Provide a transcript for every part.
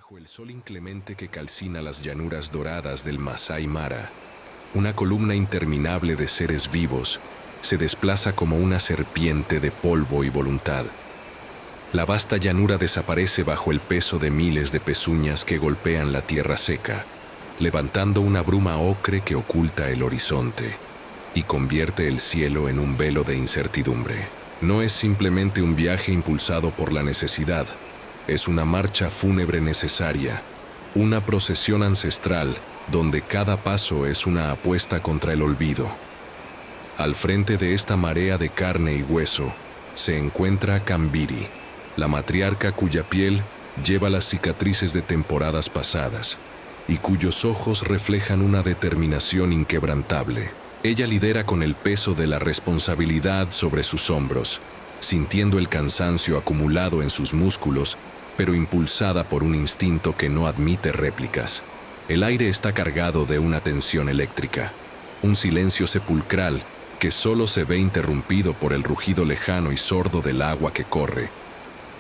Bajo el sol inclemente que calcina las llanuras doradas del Masai Mara, una columna interminable de seres vivos se desplaza como una serpiente de polvo y voluntad. La vasta llanura desaparece bajo el peso de miles de pezuñas que golpean la tierra seca, levantando una bruma ocre que oculta el horizonte y convierte el cielo en un velo de incertidumbre. No es simplemente un viaje impulsado por la necesidad, es una marcha fúnebre necesaria, una procesión ancestral donde cada paso es una apuesta contra el olvido. Al frente de esta marea de carne y hueso se encuentra Kambiri, la matriarca cuya piel lleva las cicatrices de temporadas pasadas y cuyos ojos reflejan una determinación inquebrantable. Ella lidera con el peso de la responsabilidad sobre sus hombros, sintiendo el cansancio acumulado en sus músculos, pero impulsada por un instinto que no admite réplicas. El aire está cargado de una tensión eléctrica, un silencio sepulcral que solo se ve interrumpido por el rugido lejano y sordo del agua que corre,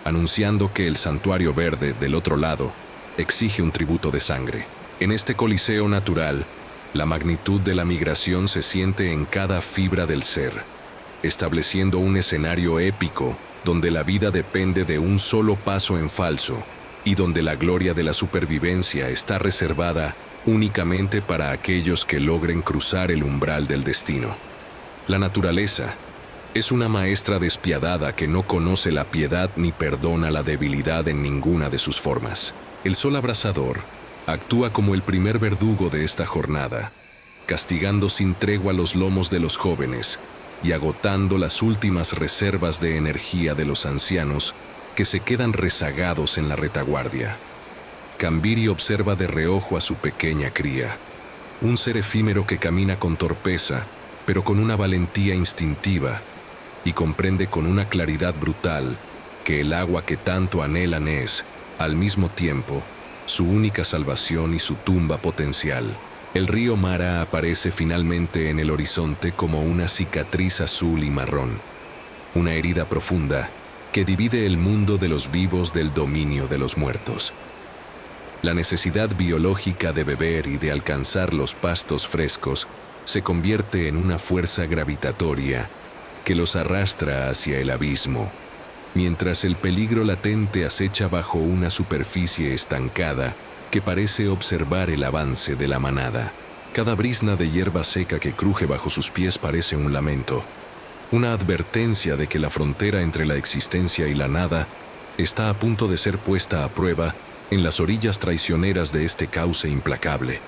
anunciando que el santuario verde del otro lado exige un tributo de sangre. En este coliseo natural, la magnitud de la migración se siente en cada fibra del ser, estableciendo un escenario épico donde la vida depende de un solo paso en falso y donde la gloria de la supervivencia está reservada únicamente para aquellos que logren cruzar el umbral del destino. La naturaleza es una maestra despiadada que no conoce la piedad ni perdona la debilidad en ninguna de sus formas. El sol abrasador actúa como el primer verdugo de esta jornada, castigando sin tregua los lomos de los jóvenes y agotando las últimas reservas de energía de los ancianos que se quedan rezagados en la retaguardia. Kambiri observa de reojo a su pequeña cría, un ser efímero que camina con torpeza, pero con una valentía instintiva, y comprende con una claridad brutal que el agua que tanto anhelan es, al mismo tiempo, su única salvación y su tumba potencial. El río Mara aparece finalmente en el horizonte como una cicatriz azul y marrón, una herida profunda que divide el mundo de los vivos del dominio de los muertos. La necesidad biológica de beber y de alcanzar los pastos frescos se convierte en una fuerza gravitatoria que los arrastra hacia el abismo, mientras el peligro latente acecha bajo una superficie estancada que parece observar el avance de la manada. Cada brizna de hierba seca que cruje bajo sus pies parece un lamento, una advertencia de que la frontera entre la existencia y la nada está a punto de ser puesta a prueba en las orillas traicioneras de este cauce implacable.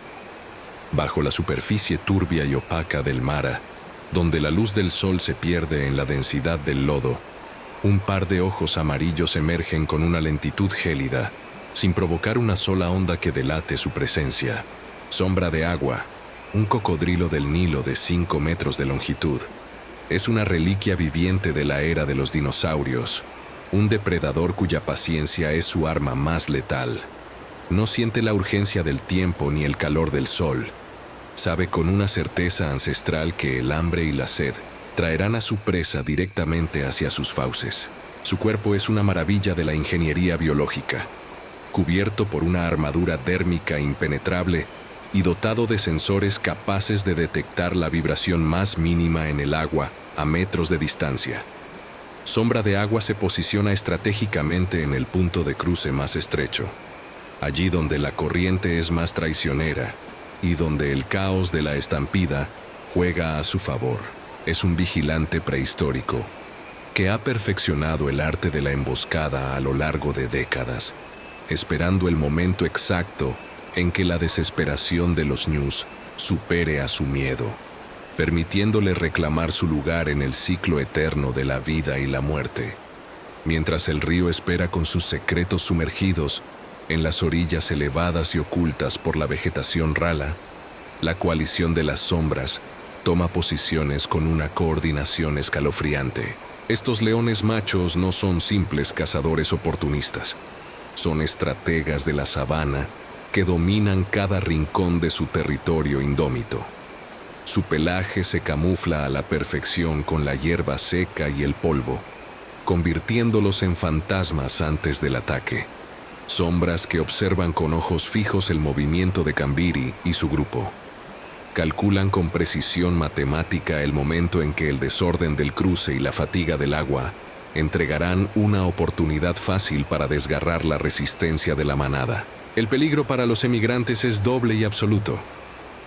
Bajo la superficie turbia y opaca del Mara, donde la luz del sol se pierde en la densidad del lodo, un par de ojos amarillos emergen con una lentitud gélida, sin provocar una sola onda que delate su presencia. Sombra de agua, un cocodrilo del Nilo de 5 metros de longitud. Es una reliquia viviente de la era de los dinosaurios, un depredador cuya paciencia es su arma más letal. No siente la urgencia del tiempo ni el calor del sol. Sabe con una certeza ancestral que el hambre y la sed traerán a su presa directamente hacia sus fauces. Su cuerpo es una maravilla de la ingeniería biológica, cubierto por una armadura dérmica impenetrable y dotado de sensores capaces de detectar la vibración más mínima en el agua a metros de distancia. Sombra de agua se posiciona estratégicamente en el punto de cruce más estrecho, allí donde la corriente es más traicionera y donde el caos de la estampida juega a su favor. Es un vigilante prehistórico que ha perfeccionado el arte de la emboscada a lo largo de décadas, esperando el momento exacto en que la desesperación de los ñus supere a su miedo, permitiéndole reclamar su lugar en el ciclo eterno de la vida y la muerte. Mientras el río espera con sus secretos sumergidos en las orillas elevadas y ocultas por la vegetación rala, la coalición de las sombras toma posiciones con una coordinación escalofriante. Estos leones machos no son simples cazadores oportunistas, son estrategas de la sabana que dominan cada rincón de su territorio indómito. Su pelaje se camufla a la perfección con la hierba seca y el polvo, convirtiéndolos en fantasmas antes del ataque. sombras que observan con ojos fijos el movimiento de Kambiri y su grupo. Calculan con precisión matemática el momento en que el desorden del cruce y la fatiga del agua entregarán una oportunidad fácil para desgarrar la resistencia de la manada. El peligro para los emigrantes es doble y absoluto.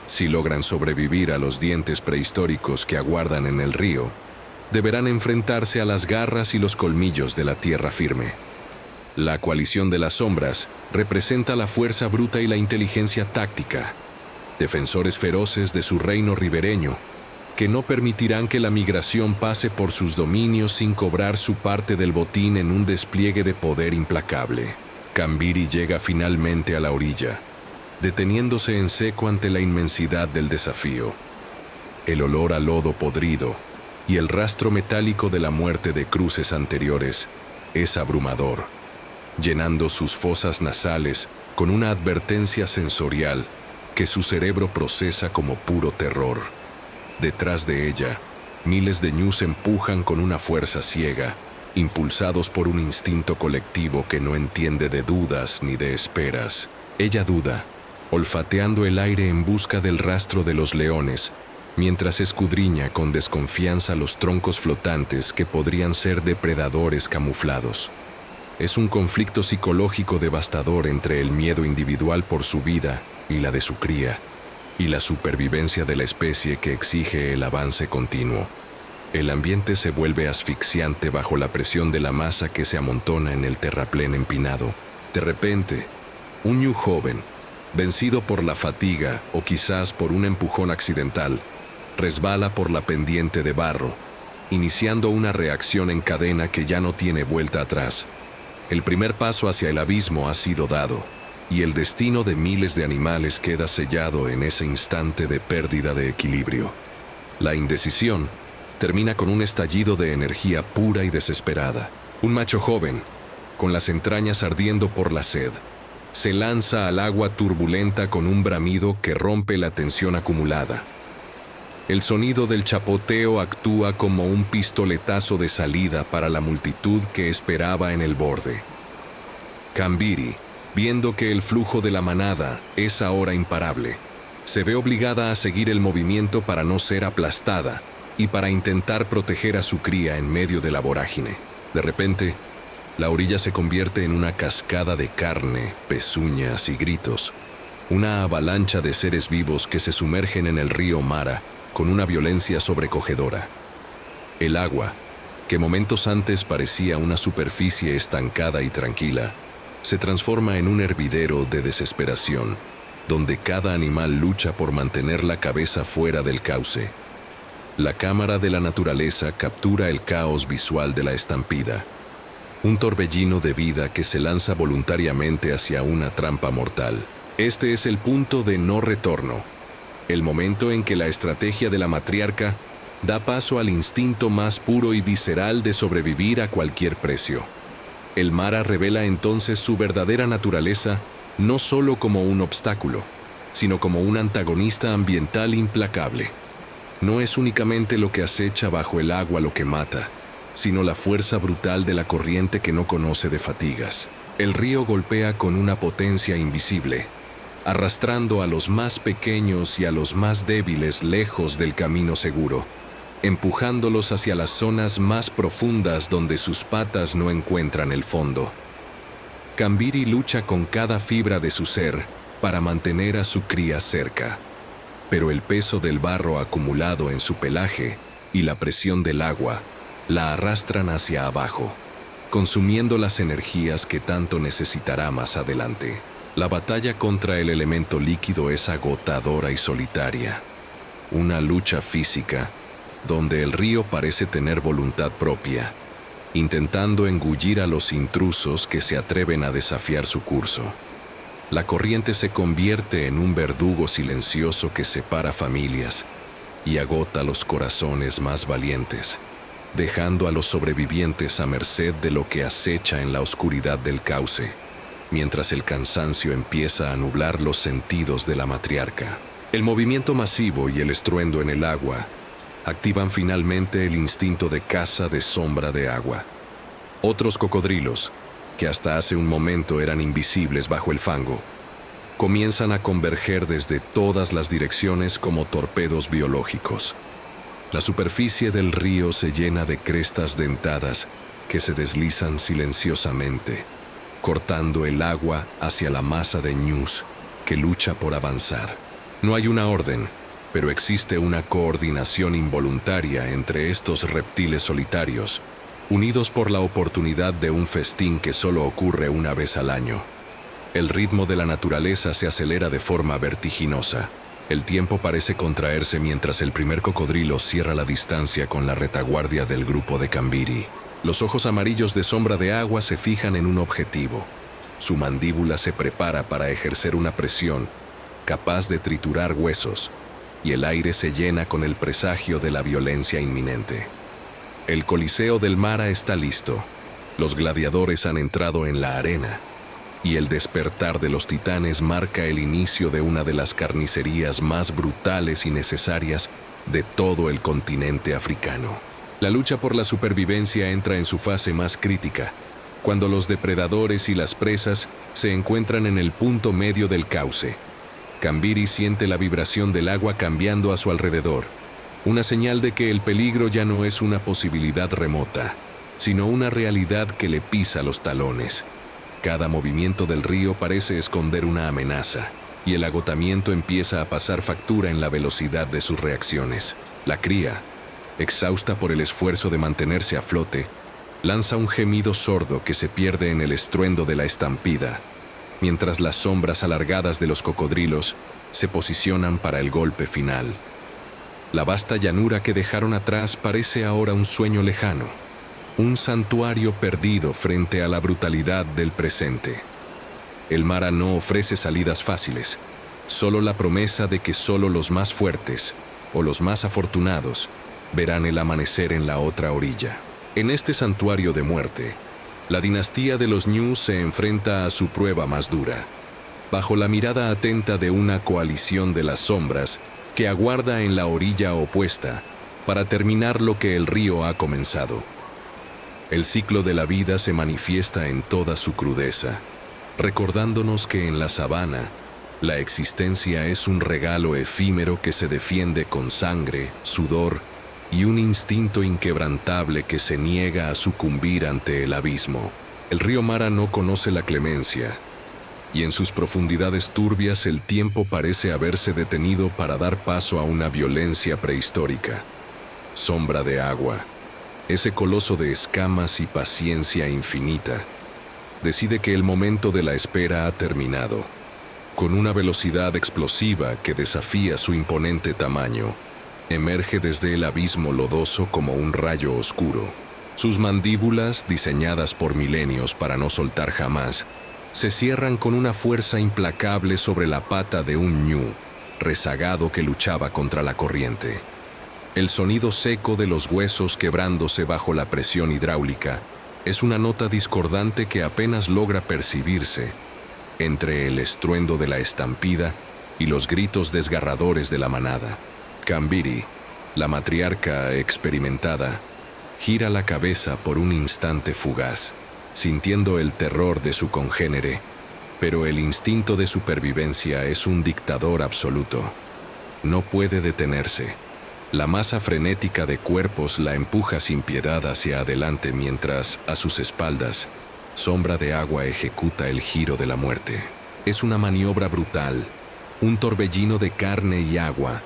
Si logran sobrevivir a los dientes prehistóricos que aguardan en el río, deberán enfrentarse a las garras y los colmillos de la tierra firme. La coalición de las sombras representa la fuerza bruta y la inteligencia táctica, defensores feroces de su reino ribereño, que no permitirán que la migración pase por sus dominios sin cobrar su parte del botín en un despliegue de poder implacable. Kambiri llega finalmente a la orilla, deteniéndose en seco ante la inmensidad del desafío. El olor a lodo podrido y el rastro metálico de la muerte de cruces anteriores es abrumador, llenando sus fosas nasales con una advertencia sensorial que su cerebro procesa como puro terror. Detrás de ella, miles de ñus empujan con una fuerza ciega, impulsados por un instinto colectivo que no entiende de dudas ni de esperas. Ella duda, olfateando el aire en busca del rastro de los leones, mientras escudriña con desconfianza los troncos flotantes que podrían ser depredadores camuflados. Es un conflicto psicológico devastador entre el miedo individual por su vida y la de su cría, y la supervivencia de la especie que exige el avance continuo. El ambiente se vuelve asfixiante bajo la presión de la masa que se amontona en el terraplén empinado. De repente, un ñu joven, vencido por la fatiga o quizás por un empujón accidental, resbala por la pendiente de barro, iniciando una reacción en cadena que ya no tiene vuelta atrás. El primer paso hacia el abismo ha sido dado, y el destino de miles de animales queda sellado en ese instante de pérdida de equilibrio. La indecisión termina con un estallido de energía pura y desesperada. Un macho joven, con las entrañas ardiendo por la sed, se lanza al agua turbulenta con un bramido que rompe la tensión acumulada. El sonido del chapoteo actúa como un pistoletazo de salida para la multitud que esperaba en el borde. Kambiri, viendo que el flujo de la manada es ahora imparable, se ve obligada a seguir el movimiento para no ser aplastada y para intentar proteger a su cría en medio de la vorágine. De repente, la orilla se convierte en una cascada de carne, pezuñas y gritos, una avalancha de seres vivos que se sumergen en el río Mara con una violencia sobrecogedora. El agua, que momentos antes parecía una superficie estancada y tranquila, se transforma en un hervidero de desesperación, donde cada animal lucha por mantener la cabeza fuera del cauce. La cámara de la naturaleza captura el caos visual de la estampida, un torbellino de vida que se lanza voluntariamente hacia una trampa mortal. Este es el punto de no retorno, el momento en que la estrategia de la matriarca da paso al instinto más puro y visceral de sobrevivir a cualquier precio. El Mara revela entonces su verdadera naturaleza, no solo como un obstáculo, sino como un antagonista ambiental implacable. No es únicamente lo que acecha bajo el agua lo que mata, sino la fuerza brutal de la corriente que no conoce de fatigas. El río golpea con una potencia invisible, arrastrando a los más pequeños y a los más débiles lejos del camino seguro, empujándolos hacia las zonas más profundas donde sus patas no encuentran el fondo. Kambiri lucha con cada fibra de su ser para mantener a su cría cerca, pero el peso del barro acumulado en su pelaje y la presión del agua la arrastran hacia abajo, consumiendo las energías que tanto necesitará más adelante. La batalla contra el elemento líquido es agotadora y solitaria, una lucha física donde el río parece tener voluntad propia, intentando engullir a los intrusos que se atreven a desafiar su curso. La corriente se convierte en un verdugo silencioso que separa familias y agota los corazones más valientes, dejando a los sobrevivientes a merced de lo que acecha en la oscuridad del cauce, mientras el cansancio empieza a nublar los sentidos de la matriarca. El movimiento masivo y el estruendo en el agua activan finalmente el instinto de caza de sombra de agua. Otros cocodrilos, que hasta hace un momento eran invisibles bajo el fango, comienzan a converger desde todas las direcciones como torpedos biológicos. La superficie del río se llena de crestas dentadas que se deslizan silenciosamente, cortando el agua hacia la masa de ñus que lucha por avanzar. No hay una orden, pero existe una coordinación involuntaria entre estos reptiles solitarios, unidos por la oportunidad de un festín que solo ocurre una vez al año. El ritmo de la naturaleza se acelera de forma vertiginosa. El tiempo parece contraerse mientras el primer cocodrilo cierra la distancia con la retaguardia del grupo de Kambiri. Los ojos amarillos de Sombra de Agua se fijan en un objetivo. Su mandíbula se prepara para ejercer una presión capaz de triturar huesos, y el aire se llena con el presagio de la violencia inminente. El Coliseo del Mara está listo. Los gladiadores han entrado en la arena, y el despertar de los titanes marca el inicio de una de las carnicerías más brutales y necesarias de todo el continente africano. La lucha por la supervivencia entra en su fase más crítica, cuando los depredadores y las presas se encuentran en el punto medio del cauce. Kambiri siente la vibración del agua cambiando a su alrededor, una señal de que el peligro ya no es una posibilidad remota, sino una realidad que le pisa los talones. Cada movimiento del río parece esconder una amenaza, y el agotamiento empieza a pasar factura en la velocidad de sus reacciones. La cría, exhausta por el esfuerzo de mantenerse a flote, lanza un gemido sordo que se pierde en el estruendo de la estampida, mientras las sombras alargadas de los cocodrilos se posicionan para el golpe final. La vasta llanura que dejaron atrás parece ahora un sueño lejano, un santuario perdido frente a la brutalidad del presente. El Mara no ofrece salidas fáciles, solo la promesa de que solo los más fuertes o los más afortunados verán el amanecer en la otra orilla. En este santuario de muerte, la dinastía de los ñus se enfrenta a su prueba más dura, bajo la mirada atenta de una coalición de las sombras que aguarda en la orilla opuesta para terminar lo que el río ha comenzado. El ciclo de la vida se manifiesta en toda su crudeza, recordándonos que en la sabana, la existencia es un regalo efímero que se defiende con sangre, sudor y un instinto inquebrantable que se niega a sucumbir ante el abismo. El río Mara no conoce la clemencia, y en sus profundidades turbias el tiempo parece haberse detenido para dar paso a una violencia prehistórica. Sombra de Agua, ese coloso de escamas y paciencia infinita, decide que el momento de la espera ha terminado. Con una velocidad explosiva que desafía su imponente tamaño, emerge desde el abismo lodoso como un rayo oscuro. Sus mandíbulas, diseñadas por milenios para no soltar jamás, se cierran con una fuerza implacable sobre la pata de un ñu, rezagado que luchaba contra la corriente. El sonido seco de los huesos quebrándose bajo la presión hidráulica es una nota discordante que apenas logra percibirse entre el estruendo de la estampida y los gritos desgarradores de la manada. Kambiri, la matriarca experimentada, gira la cabeza por un instante fugaz, sintiendo el terror de su congénere, pero el instinto de supervivencia es un dictador absoluto. No puede detenerse. La masa frenética de cuerpos la empuja sin piedad hacia adelante mientras, a sus espaldas, Sombra de Agua ejecuta el giro de la muerte. Es una maniobra brutal, un torbellino de carne y agua,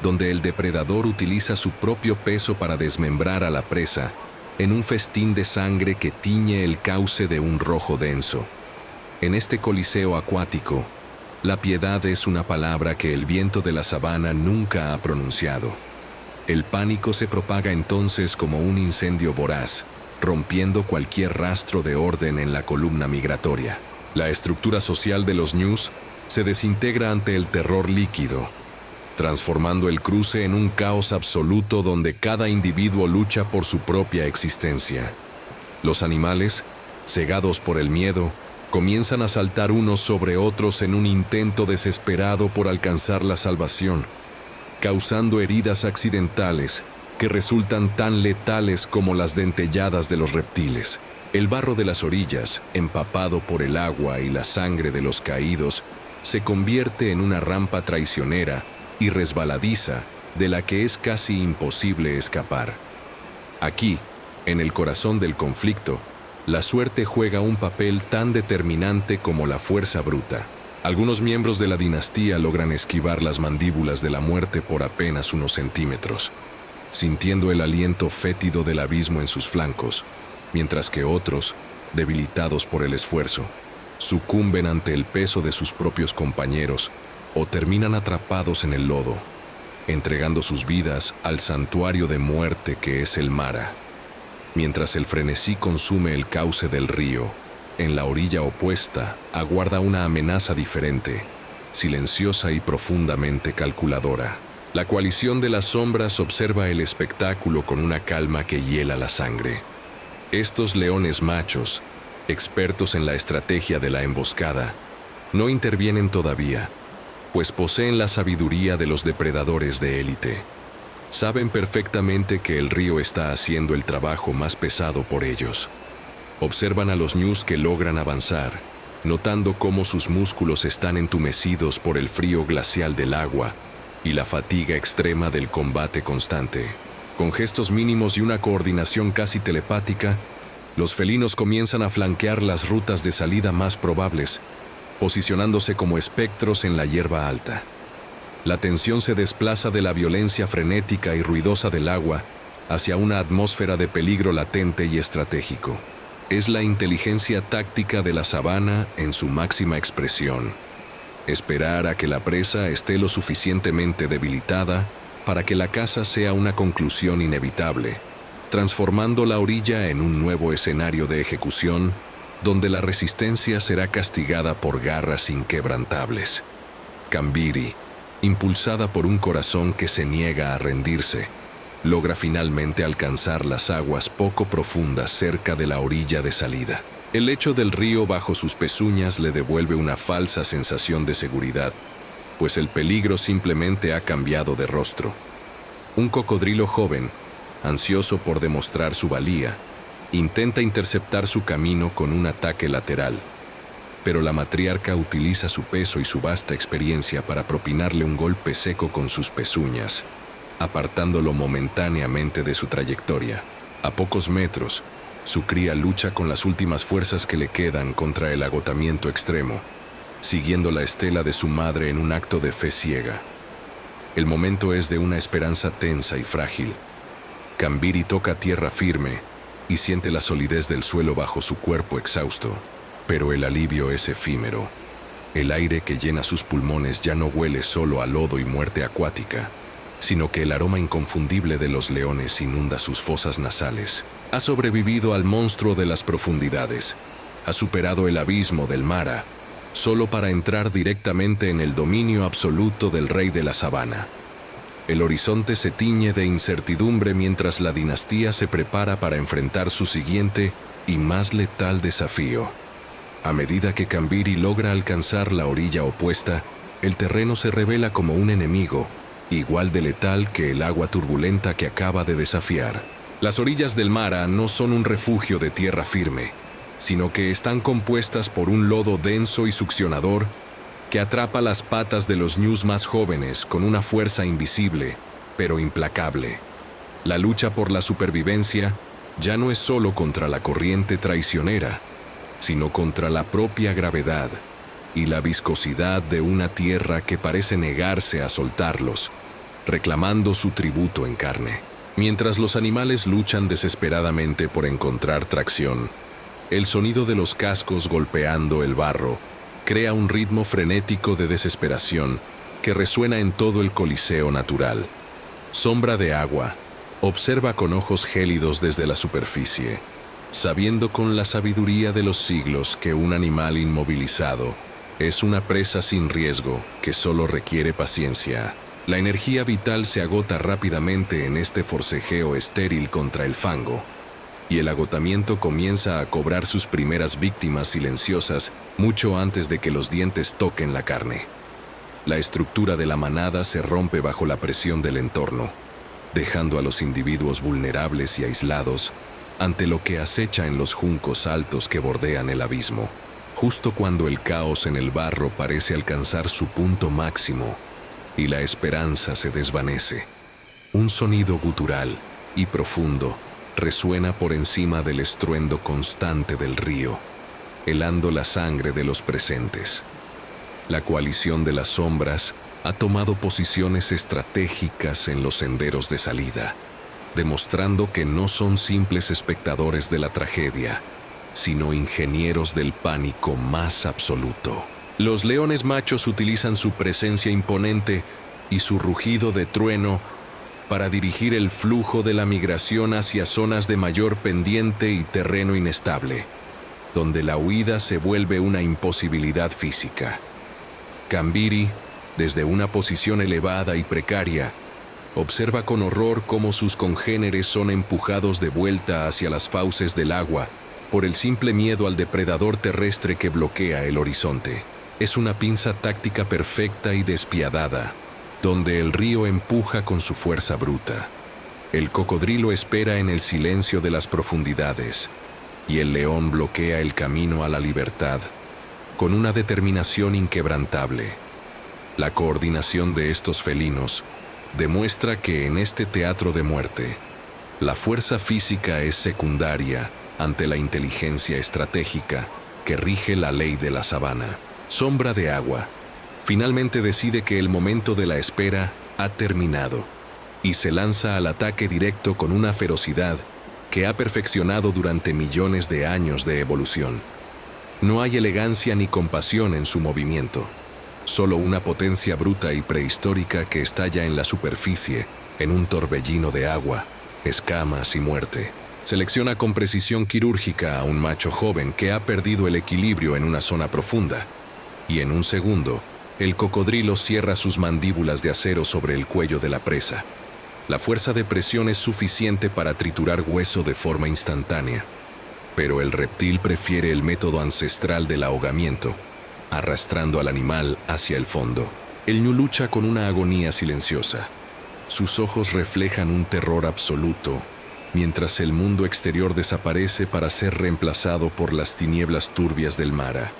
donde el depredador utiliza su propio peso para desmembrar a la presa en un festín de sangre que tiñe el cauce de un rojo denso. En este coliseo acuático, la piedad es una palabra que el viento de la sabana nunca ha pronunciado. El pánico se propaga entonces como un incendio voraz, rompiendo cualquier rastro de orden en la columna migratoria. La estructura social de los ñus se desintegra ante el terror líquido, transformando el cruce en un caos absoluto donde cada individuo lucha por su propia existencia. Los animales, cegados por el miedo, comienzan a saltar unos sobre otros en un intento desesperado por alcanzar la salvación, causando heridas accidentales que resultan tan letales como las dentelladas de los reptiles. El barro de las orillas, empapado por el agua y la sangre de los caídos, se convierte en una rampa traicionera y resbaladiza de la que es casi imposible escapar. Aquí, en el corazón del conflicto, la suerte juega un papel tan determinante como la fuerza bruta. Algunos miembros de la dinastía logran esquivar las mandíbulas de la muerte por apenas unos centímetros, sintiendo el aliento fétido del abismo en sus flancos, mientras que otros, debilitados por el esfuerzo, sucumben ante el peso de sus propios compañeros o terminan atrapados en el lodo, entregando sus vidas al santuario de muerte que es el Mara. Mientras el frenesí consume el cauce del río, en la orilla opuesta aguarda una amenaza diferente, silenciosa y profundamente calculadora. La coalición de las sombras observa el espectáculo con una calma que hiela la sangre. Estos leones machos, expertos en la estrategia de la emboscada, no intervienen todavía, pues poseen la sabiduría de los depredadores de élite. Saben perfectamente que el río está haciendo el trabajo más pesado por ellos. Observan a los ñus que logran avanzar, notando cómo sus músculos están entumecidos por el frío glacial del agua y la fatiga extrema del combate constante. Con gestos mínimos y una coordinación casi telepática, los felinos comienzan a flanquear las rutas de salida más probables, posicionándose como espectros en la hierba alta. La tensión se desplaza de la violencia frenética y ruidosa del agua hacia una atmósfera de peligro latente y estratégico. Es la inteligencia táctica de la sabana en su máxima expresión. Esperar a que la presa esté lo suficientemente debilitada para que la caza sea una conclusión inevitable, transformando la orilla en un nuevo escenario de ejecución donde la resistencia será castigada por garras inquebrantables. Kambiri, impulsada por un corazón que se niega a rendirse, logra finalmente alcanzar las aguas poco profundas cerca de la orilla de salida. El lecho del río bajo sus pezuñas le devuelve una falsa sensación de seguridad, pues el peligro simplemente ha cambiado de rostro. Un cocodrilo joven, ansioso por demostrar su valía, intenta interceptar su camino con un ataque lateral, pero la matriarca utiliza su peso y su vasta experiencia para propinarle un golpe seco con sus pezuñas, apartándolo momentáneamente de su trayectoria. A pocos metros, su cría lucha con las últimas fuerzas que le quedan contra el agotamiento extremo, siguiendo la estela de su madre en un acto de fe ciega. El momento es de una esperanza tensa y frágil. Kambiri toca tierra firme y siente la solidez del suelo bajo su cuerpo exhausto, pero el alivio es efímero. El aire que llena sus pulmones ya no huele solo a lodo y muerte acuática, sino que el aroma inconfundible de los leones inunda sus fosas nasales. Ha sobrevivido al monstruo de las profundidades, ha superado el abismo del Mara, solo para entrar directamente en el dominio absoluto del rey de la sabana. El horizonte se tiñe de incertidumbre mientras la dinastía se prepara para enfrentar su siguiente y más letal desafío. A medida que Kambiri logra alcanzar la orilla opuesta, el terreno se revela como un enemigo, igual de letal que el agua turbulenta que acaba de desafiar. Las orillas del Mara no son un refugio de tierra firme, sino que están compuestas por un lodo denso y succionador que atrapa las patas de los ñus más jóvenes con una fuerza invisible, pero implacable. La lucha por la supervivencia ya no es solo contra la corriente traicionera, sino contra la propia gravedad y la viscosidad de una tierra que parece negarse a soltarlos, reclamando su tributo en carne. Mientras los animales luchan desesperadamente por encontrar tracción, el sonido de los cascos golpeando el barro crea un ritmo frenético de desesperación que resuena en todo el coliseo natural. Sombra de agua, observa con ojos gélidos desde la superficie, sabiendo con la sabiduría de los siglos que un animal inmovilizado es una presa sin riesgo que solo requiere paciencia. La energía vital se agota rápidamente en este forcejeo estéril contra el fango, y el agotamiento comienza a cobrar sus primeras víctimas silenciosas mucho antes de que los dientes toquen la carne. La estructura de la manada se rompe bajo la presión del entorno, dejando a los individuos vulnerables y aislados ante lo que acecha en los juncos altos que bordean el abismo. Justo cuando el caos en el barro parece alcanzar su punto máximo y la esperanza se desvanece, un sonido gutural y profundo resuena por encima del estruendo constante del río, helando la sangre de los presentes. La coalición de las sombras ha tomado posiciones estratégicas en los senderos de salida, demostrando que no son simples espectadores de la tragedia, sino ingenieros del pánico más absoluto. Los leones machos utilizan su presencia imponente y su rugido de trueno para dirigir el flujo de la migración hacia zonas de mayor pendiente y terreno inestable, donde la huida se vuelve una imposibilidad física. Kambiri, desde una posición elevada y precaria, observa con horror cómo sus congéneres son empujados de vuelta hacia las fauces del agua por el simple miedo al depredador terrestre que bloquea el horizonte. Es una pinza táctica perfecta y despiadada, donde el río empuja con su fuerza bruta. El cocodrilo espera en el silencio de las profundidades, y el león bloquea el camino a la libertad, con una determinación inquebrantable. La coordinación de estos felinos demuestra que en este teatro de muerte, la fuerza física es secundaria ante la inteligencia estratégica que rige la ley de la sabana. Sombra de Agua finalmente decide que el momento de la espera ha terminado y se lanza al ataque directo con una ferocidad que ha perfeccionado durante millones de años de evolución. No hay elegancia ni compasión en su movimiento, solo una potencia bruta y prehistórica que estalla en la superficie en un torbellino de agua, escamas y muerte. Selecciona con precisión quirúrgica a un macho joven que ha perdido el equilibrio en una zona profunda, y en un segundo, el cocodrilo cierra sus mandíbulas de acero sobre el cuello de la presa. La fuerza de presión es suficiente para triturar hueso de forma instantánea, pero el reptil prefiere el método ancestral del ahogamiento, arrastrando al animal hacia el fondo. El ñu lucha con una agonía silenciosa. Sus ojos reflejan un terror absoluto, mientras el mundo exterior desaparece para ser reemplazado por las tinieblas turbias del Mara.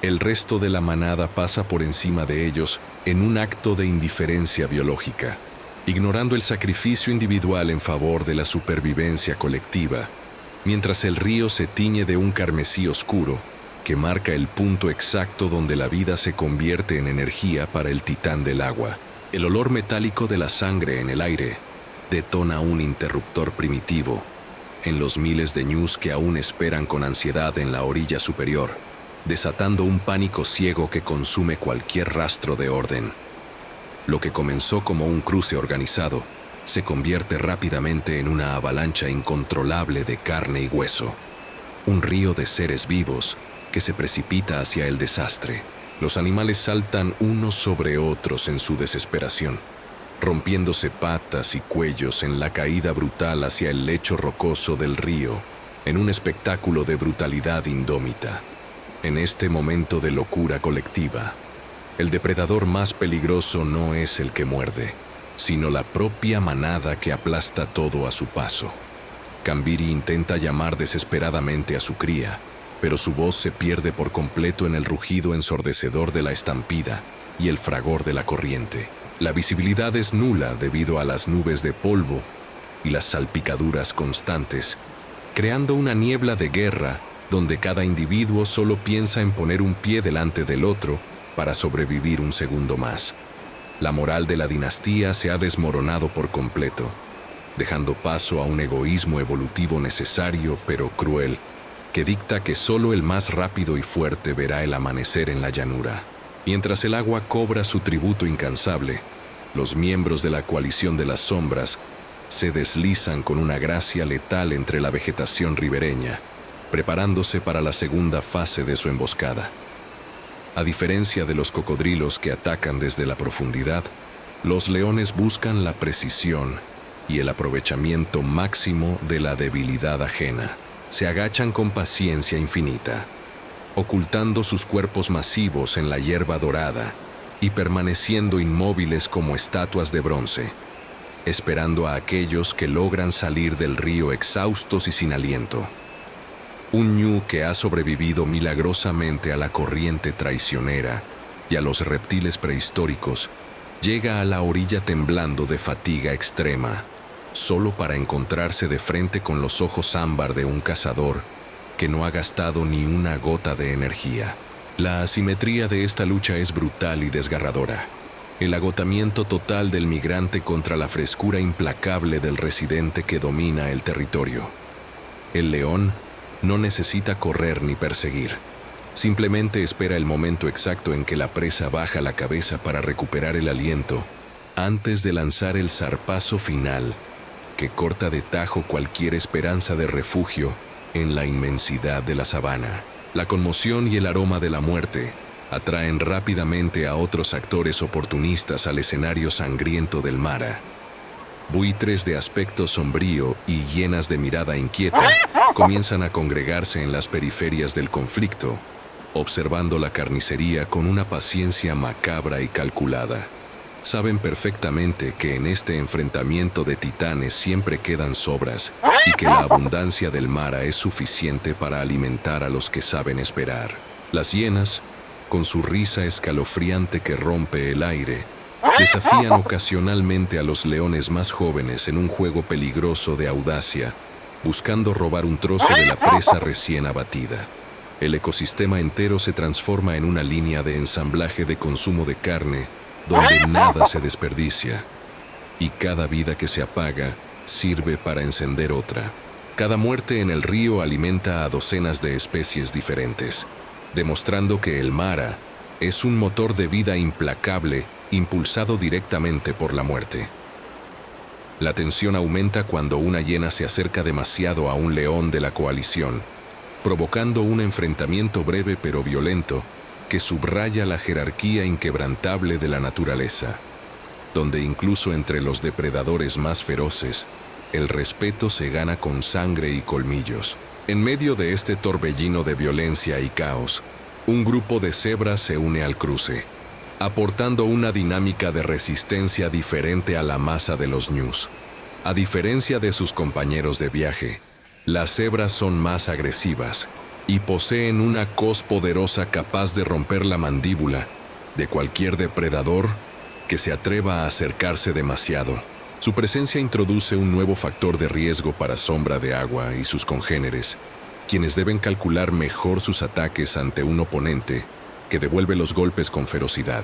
El resto de la manada pasa por encima de ellos en un acto de indiferencia biológica, ignorando el sacrificio individual en favor de la supervivencia colectiva, mientras el río se tiñe de un carmesí oscuro que marca el punto exacto donde la vida se convierte en energía para el titán del agua. El olor metálico de la sangre en el aire detona un interruptor primitivo en los miles de ñus que aún esperan con ansiedad en la orilla superior, desatando un pánico ciego que consume cualquier rastro de orden. Lo que comenzó como un cruce organizado se convierte rápidamente en una avalancha incontrolable de carne y hueso, un río de seres vivos que se precipita hacia el desastre. Los animales saltan unos sobre otros en su desesperación, rompiéndose patas y cuellos en la caída brutal hacia el lecho rocoso del río, en un espectáculo de brutalidad indómita. En este momento de locura colectiva, el depredador más peligroso no es el que muerde, sino la propia manada que aplasta todo a su paso. Kambiri intenta llamar desesperadamente a su cría, pero su voz se pierde por completo en el rugido ensordecedor de la estampida y el fragor de la corriente. La visibilidad es nula debido a las nubes de polvo y las salpicaduras constantes, creando una niebla de guerra donde cada individuo solo piensa en poner un pie delante del otro para sobrevivir un segundo más. La moral de la dinastía se ha desmoronado por completo, dejando paso a un egoísmo evolutivo necesario pero cruel, que dicta que solo el más rápido y fuerte verá el amanecer en la llanura. Mientras el agua cobra su tributo incansable, los miembros de la coalición de las sombras se deslizan con una gracia letal entre la vegetación ribereña, preparándose para la segunda fase de su emboscada. A diferencia de los cocodrilos que atacan desde la profundidad, los leones buscan la precisión y el aprovechamiento máximo de la debilidad ajena. Se agachan con paciencia infinita, ocultando sus cuerpos masivos en la hierba dorada y permaneciendo inmóviles como estatuas de bronce. esperando a aquellos que logran salir del río exhaustos y sin aliento. Un ñu que ha sobrevivido milagrosamente a la corriente traicionera y a los reptiles prehistóricos, llega a la orilla temblando de fatiga extrema, solo para encontrarse de frente con los ojos ámbar de un cazador que no ha gastado ni una gota de energía. La asimetría de esta lucha es brutal y desgarradora. El agotamiento total del migrante contra la frescura implacable del residente que domina el territorio. El león no necesita correr ni perseguir. Simplemente espera el momento exacto en que la presa baja la cabeza para recuperar el aliento antes de lanzar el zarpazo final que corta de tajo cualquier esperanza de refugio en la inmensidad de la sabana. La conmoción y el aroma de la muerte atraen rápidamente a otros actores oportunistas al escenario sangriento del Mara. Buitres de aspecto sombrío y llenas de mirada inquieta comienzan a congregarse en las periferias del conflicto, observando la carnicería con una paciencia macabra y calculada. Saben perfectamente que en este enfrentamiento de titanes siempre quedan sobras y que la abundancia del Mara es suficiente para alimentar a los que saben esperar. Las hienas, con su risa escalofriante que rompe el aire, desafían ocasionalmente a los leones más jóvenes en un juego peligroso de audacia, buscando robar un trozo de la presa recién abatida. El ecosistema entero se transforma en una línea de ensamblaje de consumo de carne, donde nada se desperdicia, y cada vida que se apaga sirve para encender otra. Cada muerte en el río alimenta a docenas de especies diferentes, demostrando que el Mara es un motor de vida implacable impulsado directamente por la muerte. La tensión aumenta cuando una hiena se acerca demasiado a un león de la coalición, provocando un enfrentamiento breve pero violento que subraya la jerarquía inquebrantable de la naturaleza, donde incluso entre los depredadores más feroces, el respeto se gana con sangre y colmillos. En medio de este torbellino de violencia y caos, un grupo de cebras se une al cruce, aportando una dinámica de resistencia diferente a la masa de los ñus. A diferencia de sus compañeros de viaje, las cebras son más agresivas y poseen una coz poderosa capaz de romper la mandíbula de cualquier depredador que se atreva a acercarse demasiado. Su presencia introduce un nuevo factor de riesgo para Sombra de Agua y sus congéneres, quienes deben calcular mejor sus ataques ante un oponente que devuelve los golpes con ferocidad.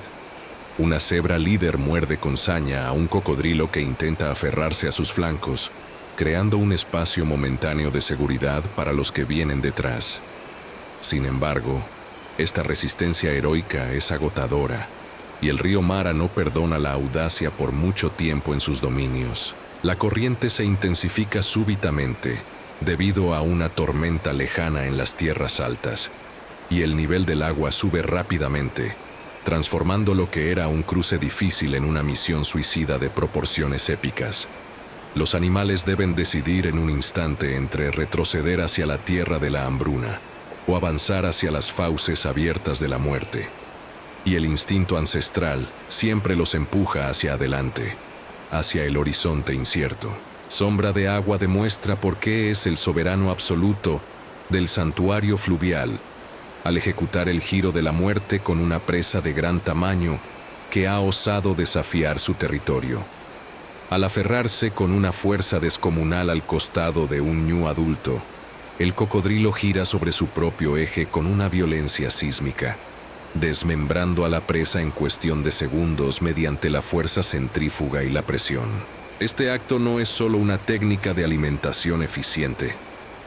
Una cebra líder muerde con saña a un cocodrilo que intenta aferrarse a sus flancos, creando un espacio momentáneo de seguridad para los que vienen detrás. Sin embargo, esta resistencia heroica es agotadora, y el río Mara no perdona la audacia por mucho tiempo en sus dominios. La corriente se intensifica súbitamente debido a una tormenta lejana en las tierras altas, y el nivel del agua sube rápidamente, transformando lo que era un cruce difícil en una misión suicida de proporciones épicas. Los animales deben decidir en un instante entre retroceder hacia la tierra de la hambruna o avanzar hacia las fauces abiertas de la muerte. Y el instinto ancestral siempre los empuja hacia adelante, hacia el horizonte incierto. Sombra de Agua demuestra por qué es el soberano absoluto del santuario fluvial, al ejecutar el giro de la muerte con una presa de gran tamaño que ha osado desafiar su territorio. Al aferrarse con una fuerza descomunal al costado de un ñu adulto, el cocodrilo gira sobre su propio eje con una violencia sísmica, desmembrando a la presa en cuestión de segundos mediante la fuerza centrífuga y la presión. Este acto no es solo una técnica de alimentación eficiente,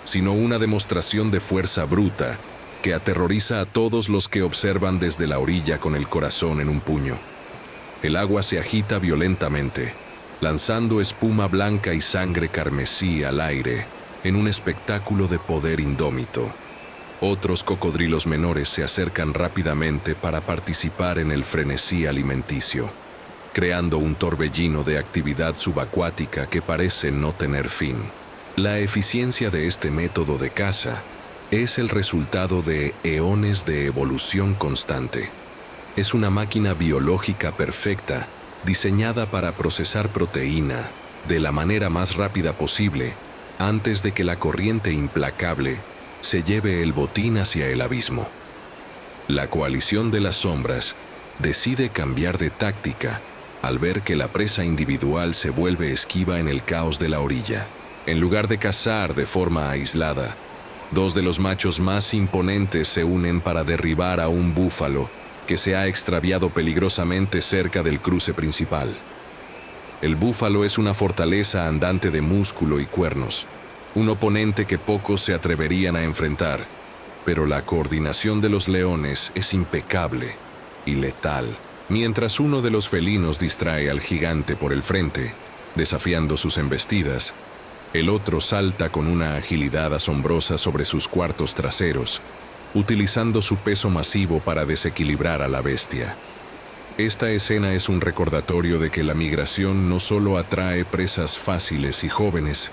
sino una demostración de fuerza bruta que aterroriza a todos los que observan desde la orilla con el corazón en un puño. El agua se agita violentamente, lanzando espuma blanca y sangre carmesí al aire en un espectáculo de poder indómito. Otros cocodrilos menores se acercan rápidamente para participar en el frenesí alimenticio, creando un torbellino de actividad subacuática que parece no tener fin. La eficiencia de este método de caza es el resultado de eones de evolución constante. Es una máquina biológica perfecta diseñada para procesar proteína de la manera más rápida posible antes de que la corriente implacable se lleve el botín hacia el abismo. La coalición de las sombras decide cambiar de táctica al ver que la presa individual se vuelve esquiva en el caos de la orilla. En lugar de cazar de forma aislada, dos de los machos más imponentes se unen para derribar a un búfalo que se ha extraviado peligrosamente cerca del cruce principal. El búfalo es una fortaleza andante de músculo y cuernos, un oponente que pocos se atreverían a enfrentar, pero la coordinación de los leones es impecable y letal. Mientras uno de los felinos distrae al gigante por el frente, desafiando sus embestidas, el otro salta con una agilidad asombrosa sobre sus cuartos traseros, utilizando su peso masivo para desequilibrar a la bestia. Esta escena es un recordatorio de que la migración no solo atrae presas fáciles y jóvenes,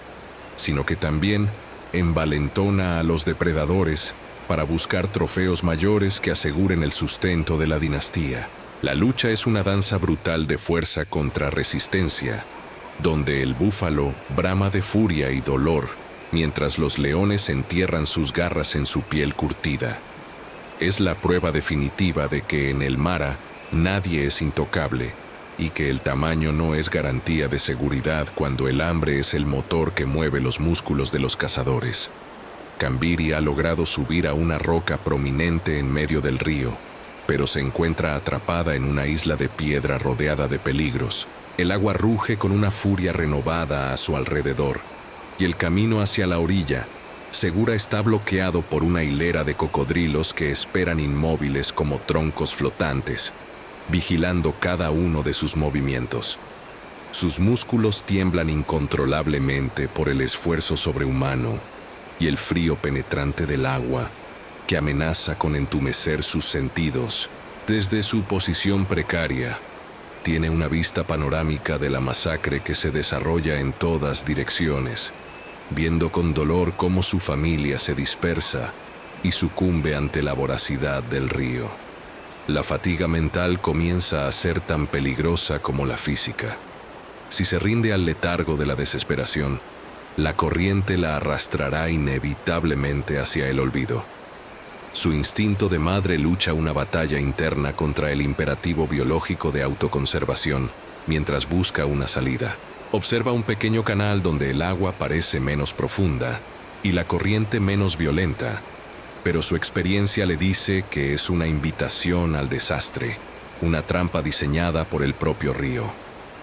sino que también envalentona a los depredadores para buscar trofeos mayores que aseguren el sustento de la dinastía. La lucha es una danza brutal de fuerza contra resistencia, donde el búfalo brama de furia y dolor, mientras los leones entierran sus garras en su piel curtida. Es la prueba definitiva de que en el Mara nadie es intocable y que el tamaño no es garantía de seguridad cuando el hambre es el motor que mueve los músculos de los cazadores. Kambiri ha logrado subir a una roca prominente en medio del río, pero se encuentra atrapada en una isla de piedra rodeada de peligros. El agua ruge con una furia renovada a su alrededor, y el camino hacia la orilla segura está bloqueado por una hilera de cocodrilos que esperan inmóviles como troncos flotantes, vigilando cada uno de sus movimientos. Sus músculos tiemblan incontrolablemente por el esfuerzo sobrehumano y el frío penetrante del agua que amenaza con entumecer sus sentidos. Desde su posición precaria, tiene una vista panorámica de la masacre que se desarrolla en todas direcciones, viendo con dolor cómo su familia se dispersa y sucumbe ante la voracidad del río. La fatiga mental comienza a ser tan peligrosa como la física. Si se rinde al letargo de la desesperación, la corriente la arrastrará inevitablemente hacia el olvido. Su instinto de madre lucha una batalla interna contra el imperativo biológico de autoconservación mientras busca una salida. Observa un pequeño canal donde el agua parece menos profunda y la corriente menos violenta, pero su experiencia le dice que es una invitación al desastre, una trampa diseñada por el propio río.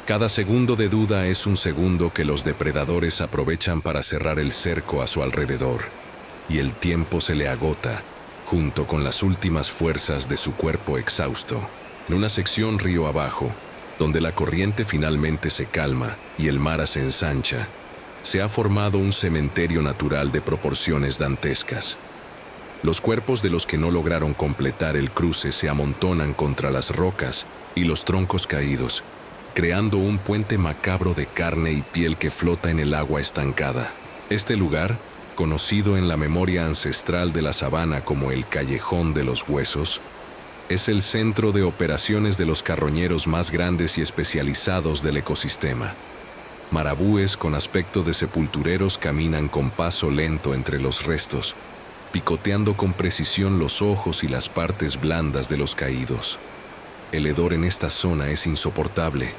Cada segundo de duda es un segundo que los depredadores aprovechan para cerrar el cerco a su alrededor, y el tiempo se le agota, junto con las últimas fuerzas de su cuerpo exhausto. En una sección río abajo, donde la corriente finalmente se calma y el Mara se ensancha, se ha formado un cementerio natural de proporciones dantescas. Los cuerpos de los que no lograron completar el cruce se amontonan contra las rocas y los troncos caídos, creando un puente macabro de carne y piel que flota en el agua estancada. Este lugar, conocido en la memoria ancestral de la sabana como el Callejón de los Huesos, es el centro de operaciones de los carroñeros más grandes y especializados del ecosistema. Marabúes con aspecto de sepultureros caminan con paso lento entre los restos, picoteando con precisión los ojos y las partes blandas de los caídos. El hedor en esta zona es insoportable,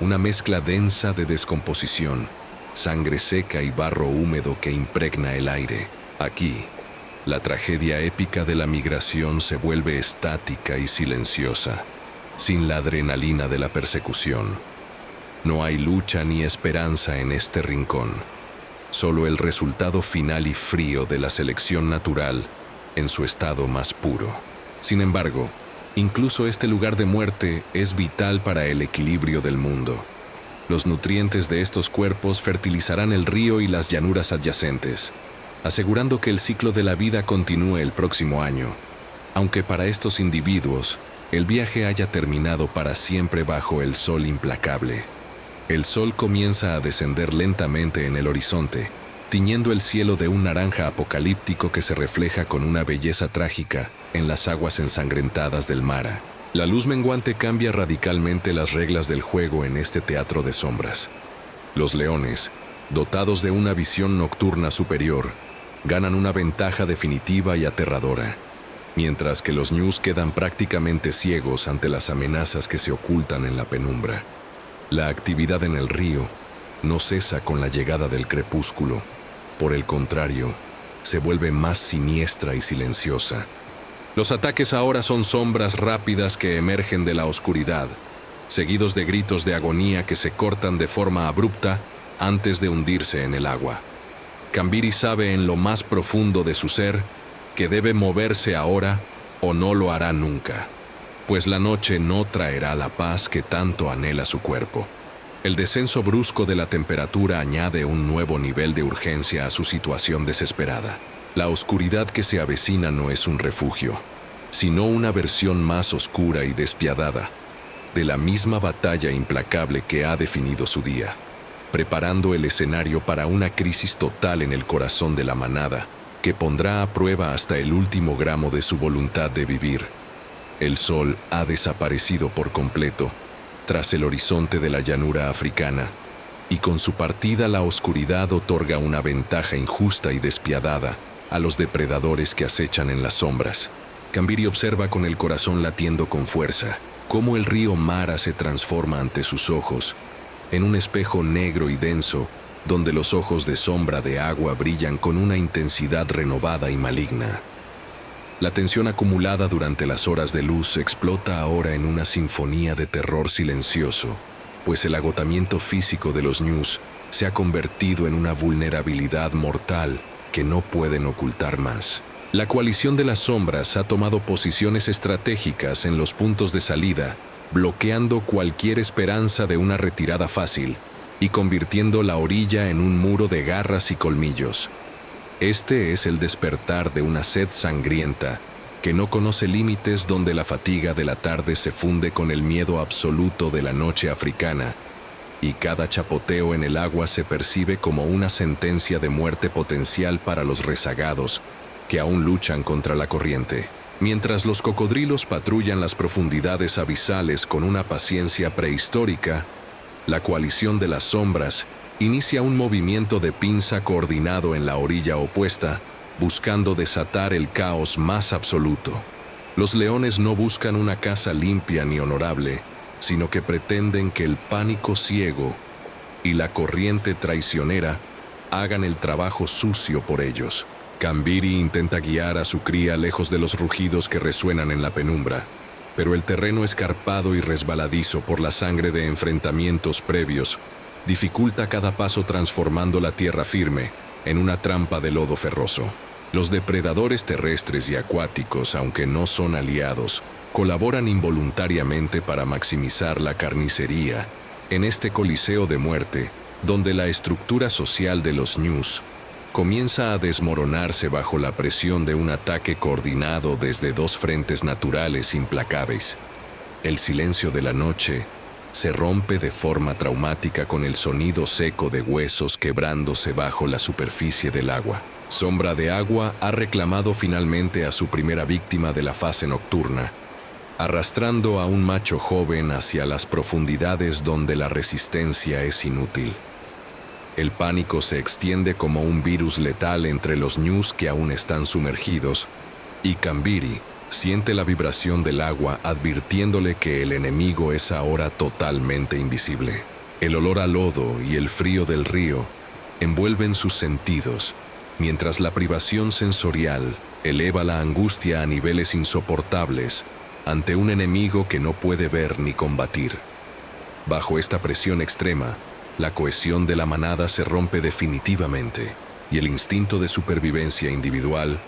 una mezcla densa de descomposición, sangre seca y barro húmedo que impregna el aire. Aquí, la tragedia épica de la migración se vuelve estática y silenciosa, sin la adrenalina de la persecución. No hay lucha ni esperanza en este rincón, solo el resultado final y frío de la selección natural en su estado más puro. Sin embargo, incluso este lugar de muerte es vital para el equilibrio del mundo. Los nutrientes de estos cuerpos fertilizarán el río y las llanuras adyacentes, asegurando que el ciclo de la vida continúe el próximo año, aunque para estos individuos el viaje haya terminado para siempre bajo el sol implacable. El sol comienza a descender lentamente en el horizonte, tiñendo el cielo de un naranja apocalíptico que se refleja con una belleza trágica en las aguas ensangrentadas del Mara. La luz menguante cambia radicalmente las reglas del juego en este teatro de sombras. Los leones, dotados de una visión nocturna superior, ganan una ventaja definitiva y aterradora, mientras que los ñus quedan prácticamente ciegos ante las amenazas que se ocultan en la penumbra. La actividad en el río no cesa con la llegada del crepúsculo. Por el contrario, se vuelve más siniestra y silenciosa. Los ataques ahora son sombras rápidas que emergen de la oscuridad, seguidos de gritos de agonía que se cortan de forma abrupta antes de hundirse en el agua. Kambiri sabe en lo más profundo de su ser que debe moverse ahora o no lo hará nunca, pues la noche no traerá la paz que tanto anhela su cuerpo. El descenso brusco de la temperatura añade un nuevo nivel de urgencia a su situación desesperada. La oscuridad que se avecina no es un refugio, sino una versión más oscura y despiadada de la misma batalla implacable que ha definido su día, preparando el escenario para una crisis total en el corazón de la manada, que pondrá a prueba hasta el último gramo de su voluntad de vivir. El sol ha desaparecido por completo tras el horizonte de la llanura africana, y con su partida la oscuridad otorga una ventaja injusta y despiadada a los depredadores que acechan en las sombras. Kambiri observa con el corazón latiendo con fuerza cómo el río Mara se transforma ante sus ojos en un espejo negro y denso, donde los ojos de sombra de agua brillan con una intensidad renovada y maligna. La tensión acumulada durante las horas de luz explota ahora en una sinfonía de terror silencioso, pues el agotamiento físico de los ñus se ha convertido en una vulnerabilidad mortal que no pueden ocultar más. La coalición de las sombras ha tomado posiciones estratégicas en los puntos de salida, bloqueando cualquier esperanza de una retirada fácil y convirtiendo la orilla en un muro de garras y colmillos. Este es el despertar de una sed sangrienta que no conoce límites, donde la fatiga de la tarde se funde con el miedo absoluto de la noche africana, y cada chapoteo en el agua se percibe como una sentencia de muerte potencial para los rezagados que aún luchan contra la corriente. Mientras los cocodrilos patrullan las profundidades abisales con una paciencia prehistórica, la coalición de las sombras inicia un movimiento de pinza coordinado en la orilla opuesta, buscando desatar el caos más absoluto. Los leones no buscan una caza limpia ni honorable, sino que pretenden que el pánico ciego y la corriente traicionera hagan el trabajo sucio por ellos. Kambiri intenta guiar a su cría lejos de los rugidos que resuenan en la penumbra, pero el terreno escarpado y resbaladizo por la sangre de enfrentamientos previos dificulta cada paso, transformando la tierra firme en una trampa de lodo ferroso. Los depredadores terrestres y acuáticos, aunque no son aliados, colaboran involuntariamente para maximizar la carnicería en este coliseo de muerte, donde la estructura social de los ñus comienza a desmoronarse bajo la presión de un ataque coordinado desde dos frentes naturales implacables. El silencio de la noche se rompe de forma traumática con el sonido seco de huesos quebrándose bajo la superficie del agua. Sombra de Agua ha reclamado finalmente a su primera víctima de la fase nocturna, arrastrando a un macho joven hacia las profundidades donde la resistencia es inútil. El pánico se extiende como un virus letal entre los ñus que aún están sumergidos, y Kambiri siente la vibración del agua, advirtiéndole que el enemigo es ahora totalmente invisible. El olor a lodo y el frío del río envuelven sus sentidos, mientras la privación sensorial eleva la angustia a niveles insoportables ante un enemigo que no puede ver ni combatir. Bajo esta presión extrema, la cohesión de la manada se rompe definitivamente, y el instinto de supervivencia individual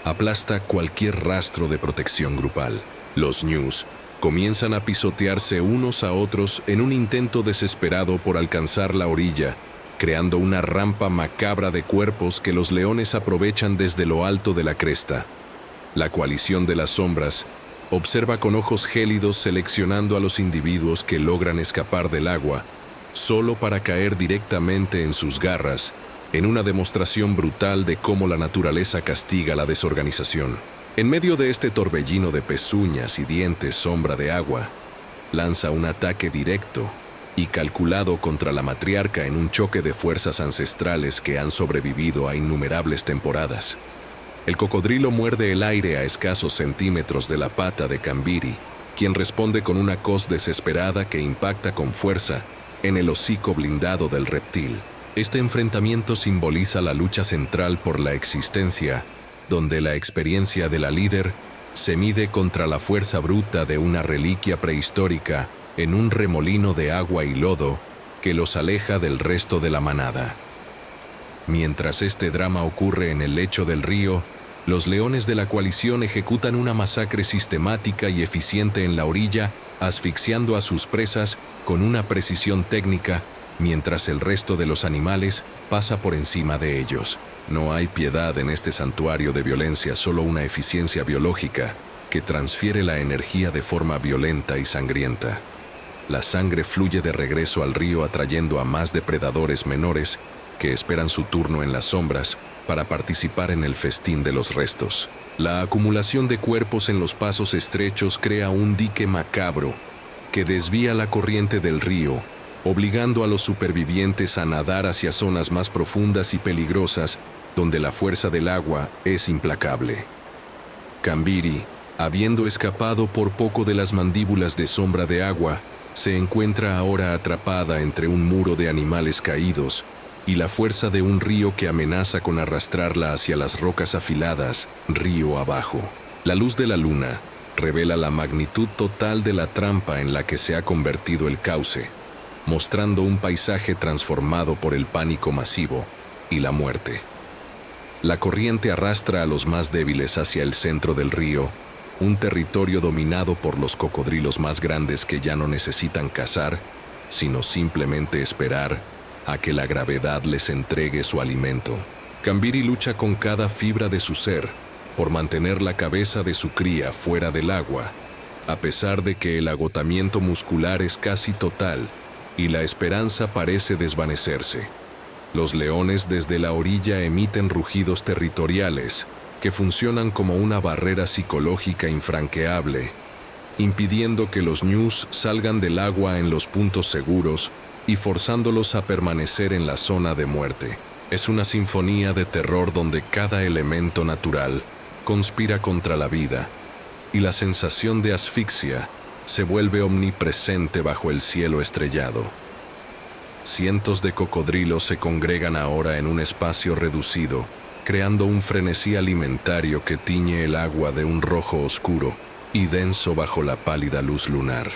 aplasta cualquier rastro de protección grupal. Los ñus comienzan a pisotearse unos a otros en un intento desesperado por alcanzar la orilla, creando una rampa macabra de cuerpos que los leones aprovechan desde lo alto de la cresta. La coalición de las sombras observa con ojos gélidos, seleccionando a los individuos que logran escapar del agua, solo para caer directamente en sus garras, en una demostración brutal de cómo la naturaleza castiga la desorganización. En medio de este torbellino de pezuñas y dientes sombra de agua, lanza un ataque directo y calculado contra la matriarca en un choque de fuerzas ancestrales que han sobrevivido a innumerables temporadas. El cocodrilo muerde el aire a escasos centímetros de la pata de Kambiri, quien responde con una coz desesperada que impacta con fuerza en el hocico blindado del reptil. Este enfrentamiento simboliza la lucha central por la existencia, donde la experiencia de la líder se mide contra la fuerza bruta de una reliquia prehistórica en un remolino de agua y lodo que los aleja del resto de la manada. Mientras este drama ocurre en el lecho del río, los leones de la coalición ejecutan una masacre sistemática y eficiente en la orilla, asfixiando a sus presas con una precisión técnica, mientras el resto de los animales pasa por encima de ellos. No hay piedad en este santuario de violencia, solo una eficiencia biológica que transfiere la energía de forma violenta y sangrienta. La sangre fluye de regreso al río atrayendo a más depredadores menores que esperan su turno en las sombras para participar en el festín de los restos. La acumulación de cuerpos en los pasos estrechos crea un dique macabro que desvía la corriente del río, obligando a los supervivientes a nadar hacia zonas más profundas y peligrosas donde la fuerza del agua es implacable. Kambiri, habiendo escapado por poco de las mandíbulas de sombra de agua, se encuentra ahora atrapada entre un muro de animales caídos y la fuerza de un río que amenaza con arrastrarla hacia las rocas afiladas, río abajo. La luz de la luna revela la magnitud total de la trampa en la que se ha convertido el cauce, mostrando un paisaje transformado por el pánico masivo y la muerte. La corriente arrastra a los más débiles hacia el centro del río, un territorio dominado por los cocodrilos más grandes que ya no necesitan cazar, sino simplemente esperar a que la gravedad les entregue su alimento. Kambiri lucha con cada fibra de su ser por mantener la cabeza de su cría fuera del agua, a pesar de que el agotamiento muscular es casi total y la esperanza parece desvanecerse. Los leones desde la orilla emiten rugidos territoriales que funcionan como una barrera psicológica infranqueable, impidiendo que los ñus salgan del agua en los puntos seguros y forzándolos a permanecer en la zona de muerte. Es una sinfonía de terror donde cada elemento natural conspira contra la vida, y la sensación de asfixia se vuelve omnipresente bajo el cielo estrellado. Cientos de cocodrilos se congregan ahora en un espacio reducido, creando un frenesí alimentario que tiñe el agua de un rojo oscuro y denso bajo la pálida luz lunar.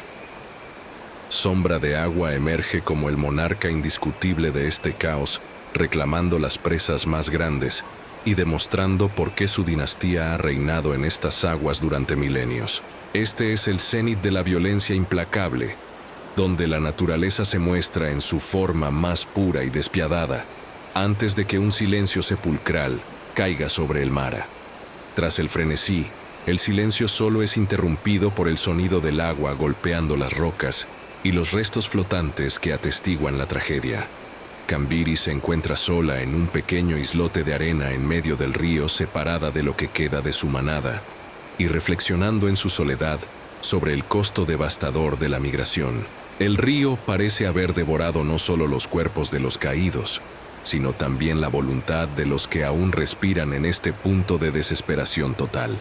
Sombra de agua emerge como el monarca indiscutible de este caos, reclamando las presas más grandes y demostrando por qué su dinastía ha reinado en estas aguas durante milenios. Este es el cenit de la violencia implacable, donde la naturaleza se muestra en su forma más pura y despiadada, antes de que un silencio sepulcral caiga sobre el mar. Tras el frenesí, el silencio solo es interrumpido por el sonido del agua golpeando las rocas y los restos flotantes que atestiguan la tragedia. Kambiri se encuentra sola en un pequeño islote de arena en medio del río, separada de lo que queda de su manada, y reflexionando en su soledad sobre el costo devastador de la migración. El río parece haber devorado no solo los cuerpos de los caídos, sino también la voluntad de los que aún respiran en este punto de desesperación total.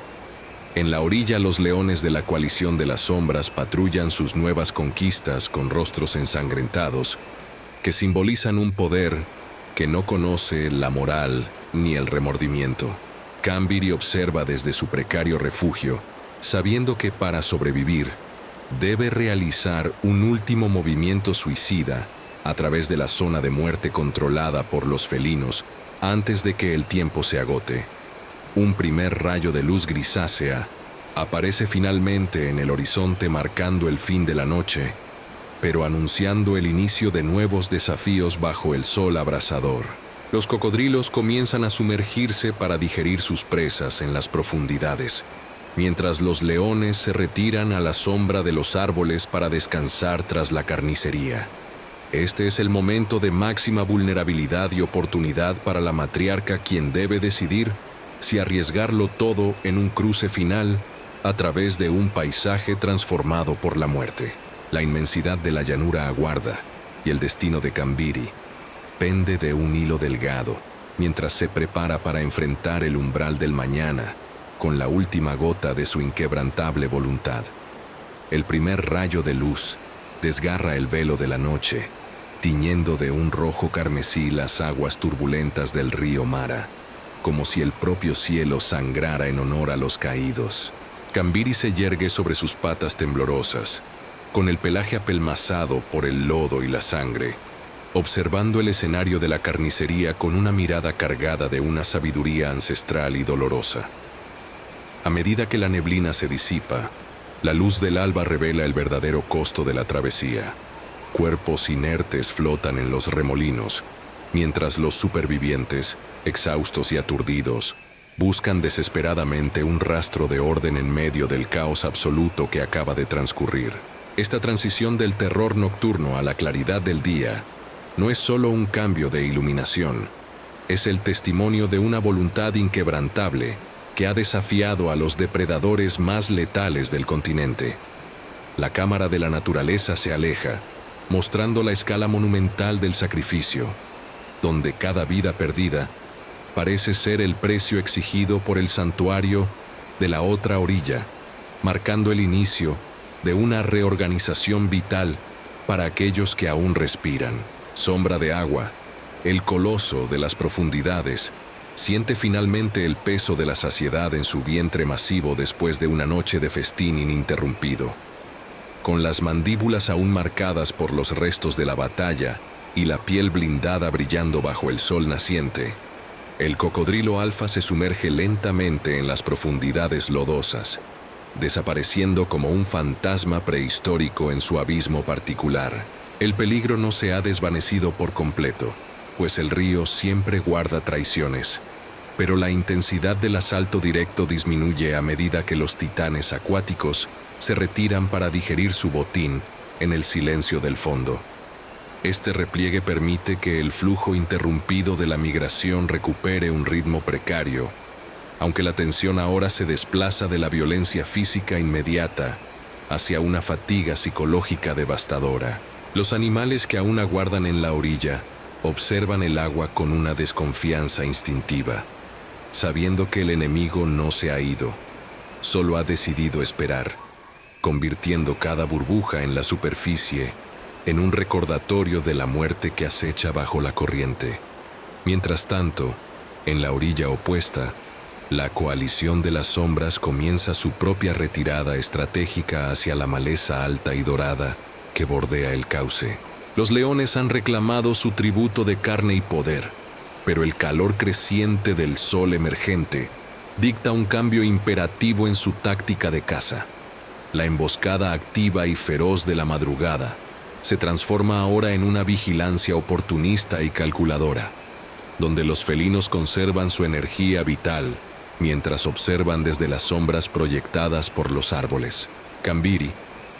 En la orilla, los leones de la coalición de las sombras patrullan sus nuevas conquistas con rostros ensangrentados, que simbolizan un poder que no conoce la moral ni el remordimiento. Kambiri observa desde su precario refugio, sabiendo que para sobrevivir, debe realizar un último movimiento suicida a través de la zona de muerte controlada por los felinos antes de que el tiempo se agote. Un primer rayo de luz grisácea aparece finalmente en el horizonte marcando el fin de la noche, pero anunciando el inicio de nuevos desafíos bajo el sol abrasador. Los cocodrilos comienzan a sumergirse para digerir sus presas en las profundidades, mientras los leones se retiran a la sombra de los árboles para descansar tras la carnicería. Este es el momento de máxima vulnerabilidad y oportunidad para la matriarca, quien debe decidir si arriesgarlo todo en un cruce final a través de un paisaje transformado por la muerte. La inmensidad de la llanura aguarda, y el destino de Kambiri pende de un hilo delgado, mientras se prepara para enfrentar el umbral del mañana con la última gota de su inquebrantable voluntad. El primer rayo de luz desgarra el velo de la noche, tiñendo de un rojo carmesí las aguas turbulentas del río Mara, como si el propio cielo sangrara en honor a los caídos. Kambiri se yergue sobre sus patas temblorosas, con el pelaje apelmazado por el lodo y la sangre, observando el escenario de la carnicería con una mirada cargada de una sabiduría ancestral y dolorosa. A medida que la neblina se disipa, la luz del alba revela el verdadero costo de la travesía. Cuerpos inertes flotan en los remolinos, mientras los supervivientes, exhaustos y aturdidos, buscan desesperadamente un rastro de orden en medio del caos absoluto que acaba de transcurrir. Esta transición del terror nocturno a la claridad del día no es solo un cambio de iluminación, es el testimonio de una voluntad inquebrantable que ha desafiado a los depredadores más letales del continente. La cámara de la naturaleza se aleja, mostrando la escala monumental del sacrificio, donde cada vida perdida parece ser el precio exigido por el santuario de la otra orilla, marcando el inicio de una reorganización vital para aquellos que aún respiran. Sombra de agua, el coloso de las profundidades, siente finalmente el peso de la saciedad en su vientre masivo después de una noche de festín ininterrumpido. Con las mandíbulas aún marcadas por los restos de la batalla y la piel blindada brillando bajo el sol naciente, el cocodrilo alfa se sumerge lentamente en las profundidades lodosas, desapareciendo como un fantasma prehistórico en su abismo particular. El peligro no se ha desvanecido por completo, pues el río siempre guarda traiciones, pero la intensidad del asalto directo disminuye a medida que los titanes acuáticos se retiran para digerir su botín en el silencio del fondo. Este repliegue permite que el flujo interrumpido de la migración recupere un ritmo precario, aunque la tensión ahora se desplaza de la violencia física inmediata hacia una fatiga psicológica devastadora. Los animales que aún aguardan en la orilla observan el agua con una desconfianza instintiva, sabiendo que el enemigo no se ha ido, solo ha decidido esperar, convirtiendo cada burbuja en la superficie en un recordatorio de la muerte que acecha bajo la corriente. Mientras tanto, en la orilla opuesta, la coalición de las sombras comienza su propia retirada estratégica hacia la maleza alta y dorada que bordea el cauce. Los leones han reclamado su tributo de carne y poder, pero el calor creciente del sol emergente dicta un cambio imperativo en su táctica de caza. La emboscada activa y feroz de la madrugada se transforma ahora en una vigilancia oportunista y calculadora, donde los felinos conservan su energía vital mientras observan desde las sombras proyectadas por los árboles. Kambiri,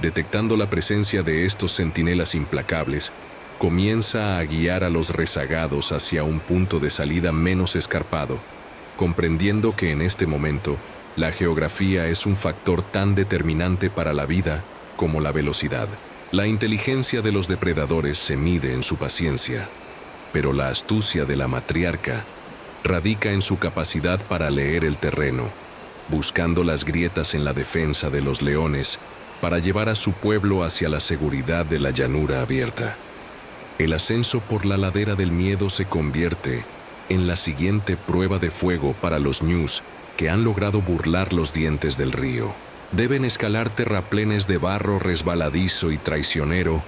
detectando la presencia de estos centinelas implacables, comienza a guiar a los rezagados hacia un punto de salida menos escarpado, comprendiendo que en este momento la geografía es un factor tan determinante para la vida como la velocidad. La inteligencia de los depredadores se mide en su paciencia, pero la astucia de la matriarca radica en su capacidad para leer el terreno, buscando las grietas en la defensa de los leones para llevar a su pueblo hacia la seguridad de la llanura abierta. El ascenso por la ladera del miedo se convierte en la siguiente prueba de fuego para los ñus que han logrado burlar los dientes del río. Deben escalar terraplenes de barro resbaladizo y traicionero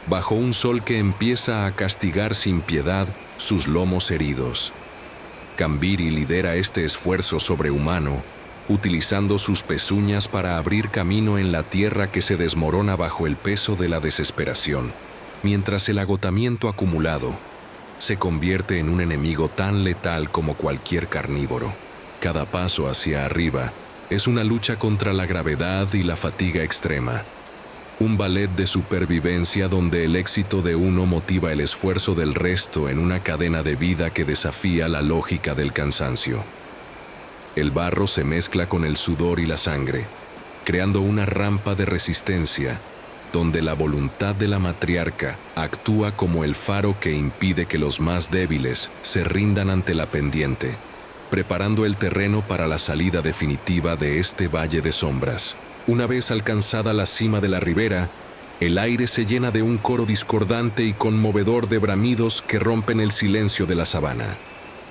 bajo un sol que empieza a castigar sin piedad sus lomos heridos. Kambiri lidera este esfuerzo sobrehumano, utilizando sus pezuñas para abrir camino en la tierra que se desmorona bajo el peso de la desesperación, mientras el agotamiento acumulado se convierte en un enemigo tan letal como cualquier carnívoro. Cada paso hacia arriba es una lucha contra la gravedad y la fatiga extrema, un ballet de supervivencia donde el éxito de uno motiva el esfuerzo del resto en una cadena de vida que desafía la lógica del cansancio. El barro se mezcla con el sudor y la sangre, creando una rampa de resistencia donde la voluntad de la matriarca actúa como el faro que impide que los más débiles se rindan ante la pendiente, preparando el terreno para la salida definitiva de este valle de sombras. Una vez alcanzada la cima de la ribera, el aire se llena de un coro discordante y conmovedor de bramidos que rompen el silencio de la sabana.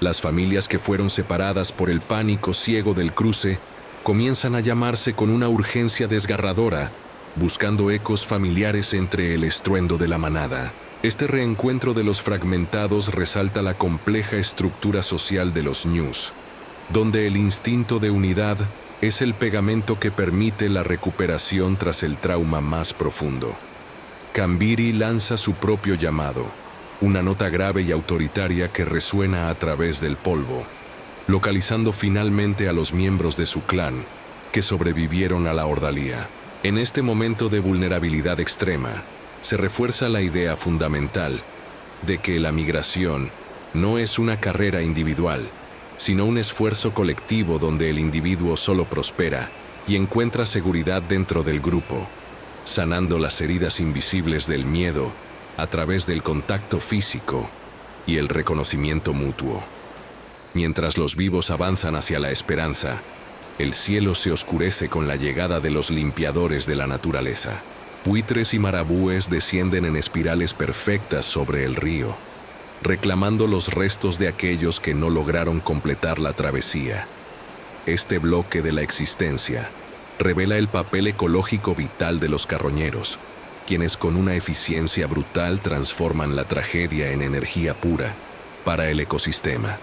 Las familias que fueron separadas por el pánico ciego del cruce comienzan a llamarse con una urgencia desgarradora, buscando ecos familiares entre el estruendo de la manada. Este reencuentro de los fragmentados resalta la compleja estructura social de los ñus, donde el instinto de unidad es el pegamento que permite la recuperación tras el trauma más profundo. Kambiri lanza su propio llamado, una nota grave y autoritaria que resuena a través del polvo, localizando finalmente a los miembros de su clan que sobrevivieron a la ordalía. En este momento de vulnerabilidad extrema, se refuerza la idea fundamental de que la migración no es una carrera individual, sino un esfuerzo colectivo donde el individuo solo prospera y encuentra seguridad dentro del grupo, sanando las heridas invisibles del miedo a través del contacto físico y el reconocimiento mutuo. Mientras los vivos avanzan hacia la esperanza, el cielo se oscurece con la llegada de los limpiadores de la naturaleza. Buitres y marabúes descienden en espirales perfectas sobre el río, reclamando los restos de aquellos que no lograron completar la travesía. Este bloque de la existencia revela el papel ecológico vital de los carroñeros, quienes con una eficiencia brutal transforman la tragedia en energía pura para el ecosistema.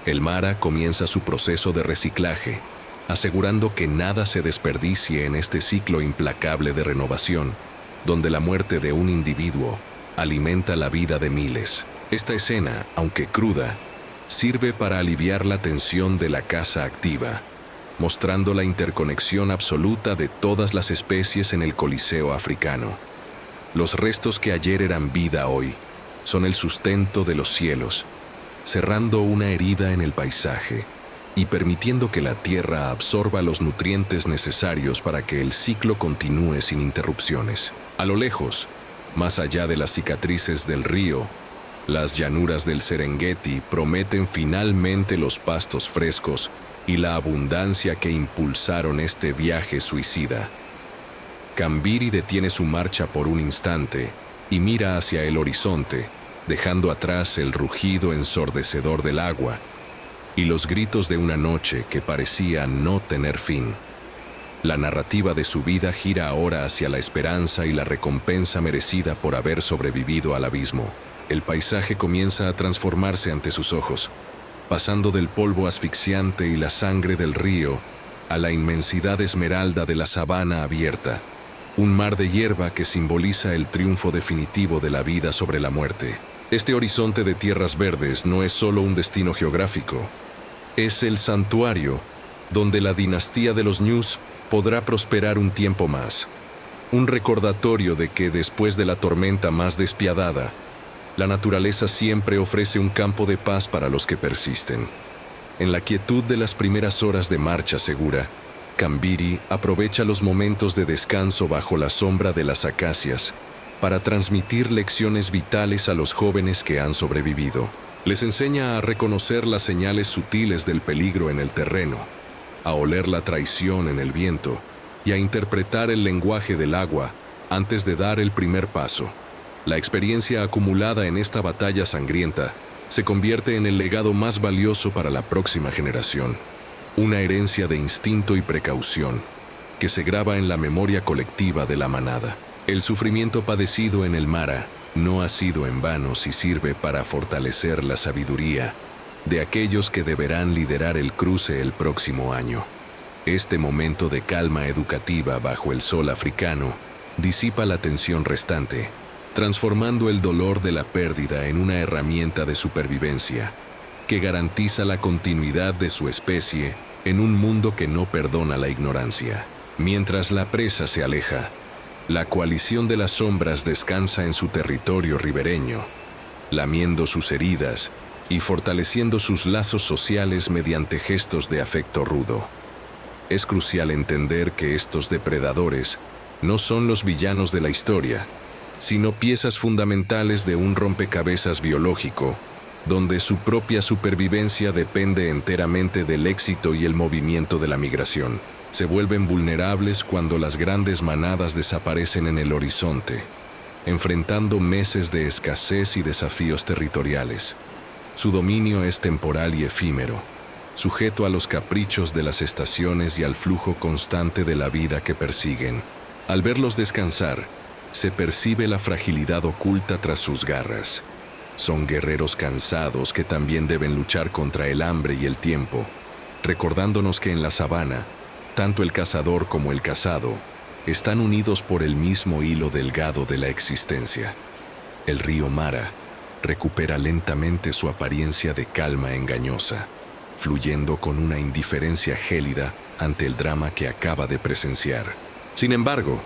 El Mara comienza su proceso de reciclaje, asegurando que nada se desperdicie en este ciclo implacable de renovación, donde la muerte de un individuo alimenta la vida de miles. Esta escena, aunque cruda, sirve para aliviar la tensión de la caza activa, mostrando la interconexión absoluta de todas las especies en el Coliseo africano. Los restos que ayer eran vida hoy son el sustento de los cielos, cerrando una herida en el paisaje y permitiendo que la tierra absorba los nutrientes necesarios para que el ciclo continúe sin interrupciones. A lo lejos, más allá de las cicatrices del río, las llanuras del Serengeti prometen finalmente los pastos frescos y la abundancia que impulsaron este viaje suicida. Kambiri detiene su marcha por un instante y mira hacia el horizonte, dejando atrás el rugido ensordecedor del agua y los gritos de una noche que parecía no tener fin. La narrativa de su vida gira ahora hacia la esperanza y la recompensa merecida por haber sobrevivido al abismo. El paisaje comienza a transformarse ante sus ojos, pasando del polvo asfixiante y la sangre del río a la inmensidad esmeralda de la sabana abierta, un mar de hierba que simboliza el triunfo definitivo de la vida sobre la muerte. Este horizonte de tierras verdes no es solo un destino geográfico, es el santuario donde la dinastía de los ñus podrá prosperar un tiempo más. Un recordatorio de que después de la tormenta más despiadada, la naturaleza siempre ofrece un campo de paz para los que persisten. En la quietud de las primeras horas de marcha segura, Kambiri aprovecha los momentos de descanso bajo la sombra de las acacias para transmitir lecciones vitales a los jóvenes que han sobrevivido. Les enseña a reconocer las señales sutiles del peligro en el terreno, a oler la traición en el viento y a interpretar el lenguaje del agua antes de dar el primer paso. La experiencia acumulada en esta batalla sangrienta se convierte en el legado más valioso para la próxima generación, una herencia de instinto y precaución que se graba en la memoria colectiva de la manada. El sufrimiento padecido en el Mara no ha sido en vano si sirve para fortalecer la sabiduría de aquellos que deberán liderar el cruce el próximo año. Este momento de calma educativa bajo el sol africano disipa la tensión restante, transformando el dolor de la pérdida en una herramienta de supervivencia que garantiza la continuidad de su especie en un mundo que no perdona la ignorancia. Mientras la presa se aleja, la coalición de las sombras descansa en su territorio ribereño, lamiendo sus heridas y fortaleciendo sus lazos sociales mediante gestos de afecto rudo. Es crucial entender que estos depredadores no son los villanos de la historia, sino piezas fundamentales de un rompecabezas biológico, donde su propia supervivencia depende enteramente del éxito y el movimiento de la migración. Se vuelven vulnerables cuando las grandes manadas desaparecen en el horizonte, enfrentando meses de escasez y desafíos territoriales. Su dominio es temporal y efímero, sujeto a los caprichos de las estaciones y al flujo constante de la vida que persiguen. Al verlos descansar, se percibe la fragilidad oculta tras sus garras. Son guerreros cansados que también deben luchar contra el hambre y el tiempo, recordándonos que en la sabana, tanto el cazador como el cazado están unidos por el mismo hilo delgado de la existencia. El río Mara recupera lentamente su apariencia de calma engañosa, fluyendo con una indiferencia gélida ante el drama que acaba de presenciar. Sin embargo,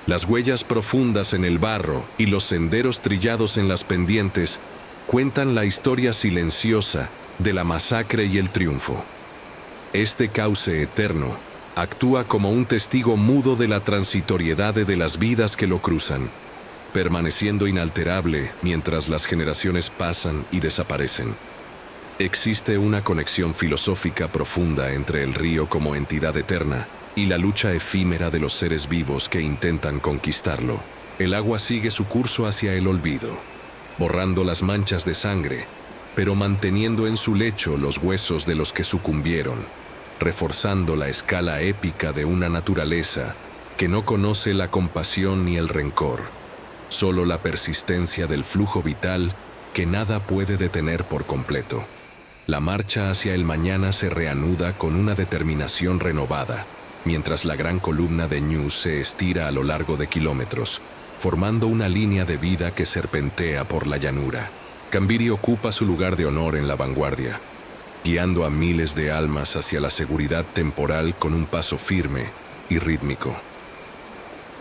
las huellas profundas en el barro y los senderos trillados en las pendientes cuentan la historia silenciosa de la masacre y el triunfo. Este cauce eterno actúa como un testigo mudo de la transitoriedad de las vidas que lo cruzan, permaneciendo inalterable mientras las generaciones pasan y desaparecen. Existe una conexión filosófica profunda entre el río como entidad eterna y la lucha efímera de los seres vivos que intentan conquistarlo. El agua sigue su curso hacia el olvido, borrando las manchas de sangre, pero manteniendo en su lecho los huesos de los que sucumbieron, reforzando la escala épica de una naturaleza que no conoce la compasión ni el rencor, solo la persistencia del flujo vital que nada puede detener por completo. La marcha hacia el mañana se reanuda con una determinación renovada, mientras la gran columna de Ñu se estira a lo largo de kilómetros, formando una línea de vida que serpentea por la llanura. Kambiri ocupa su lugar de honor en la vanguardia, guiando a miles de almas hacia la seguridad temporal con un paso firme y rítmico.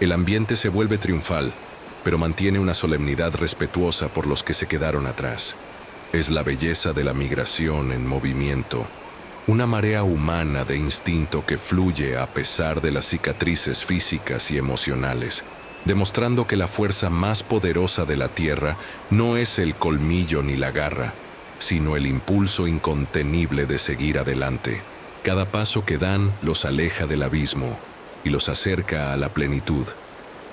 El ambiente se vuelve triunfal, pero mantiene una solemnidad respetuosa por los que se quedaron atrás. Es la belleza de la migración en movimiento, una marea humana de instinto que fluye a pesar de las cicatrices físicas y emocionales, demostrando que la fuerza más poderosa de la tierra no es el colmillo ni la garra, sino el impulso incontenible de seguir adelante. Cada paso que dan los aleja del abismo y los acerca a la plenitud.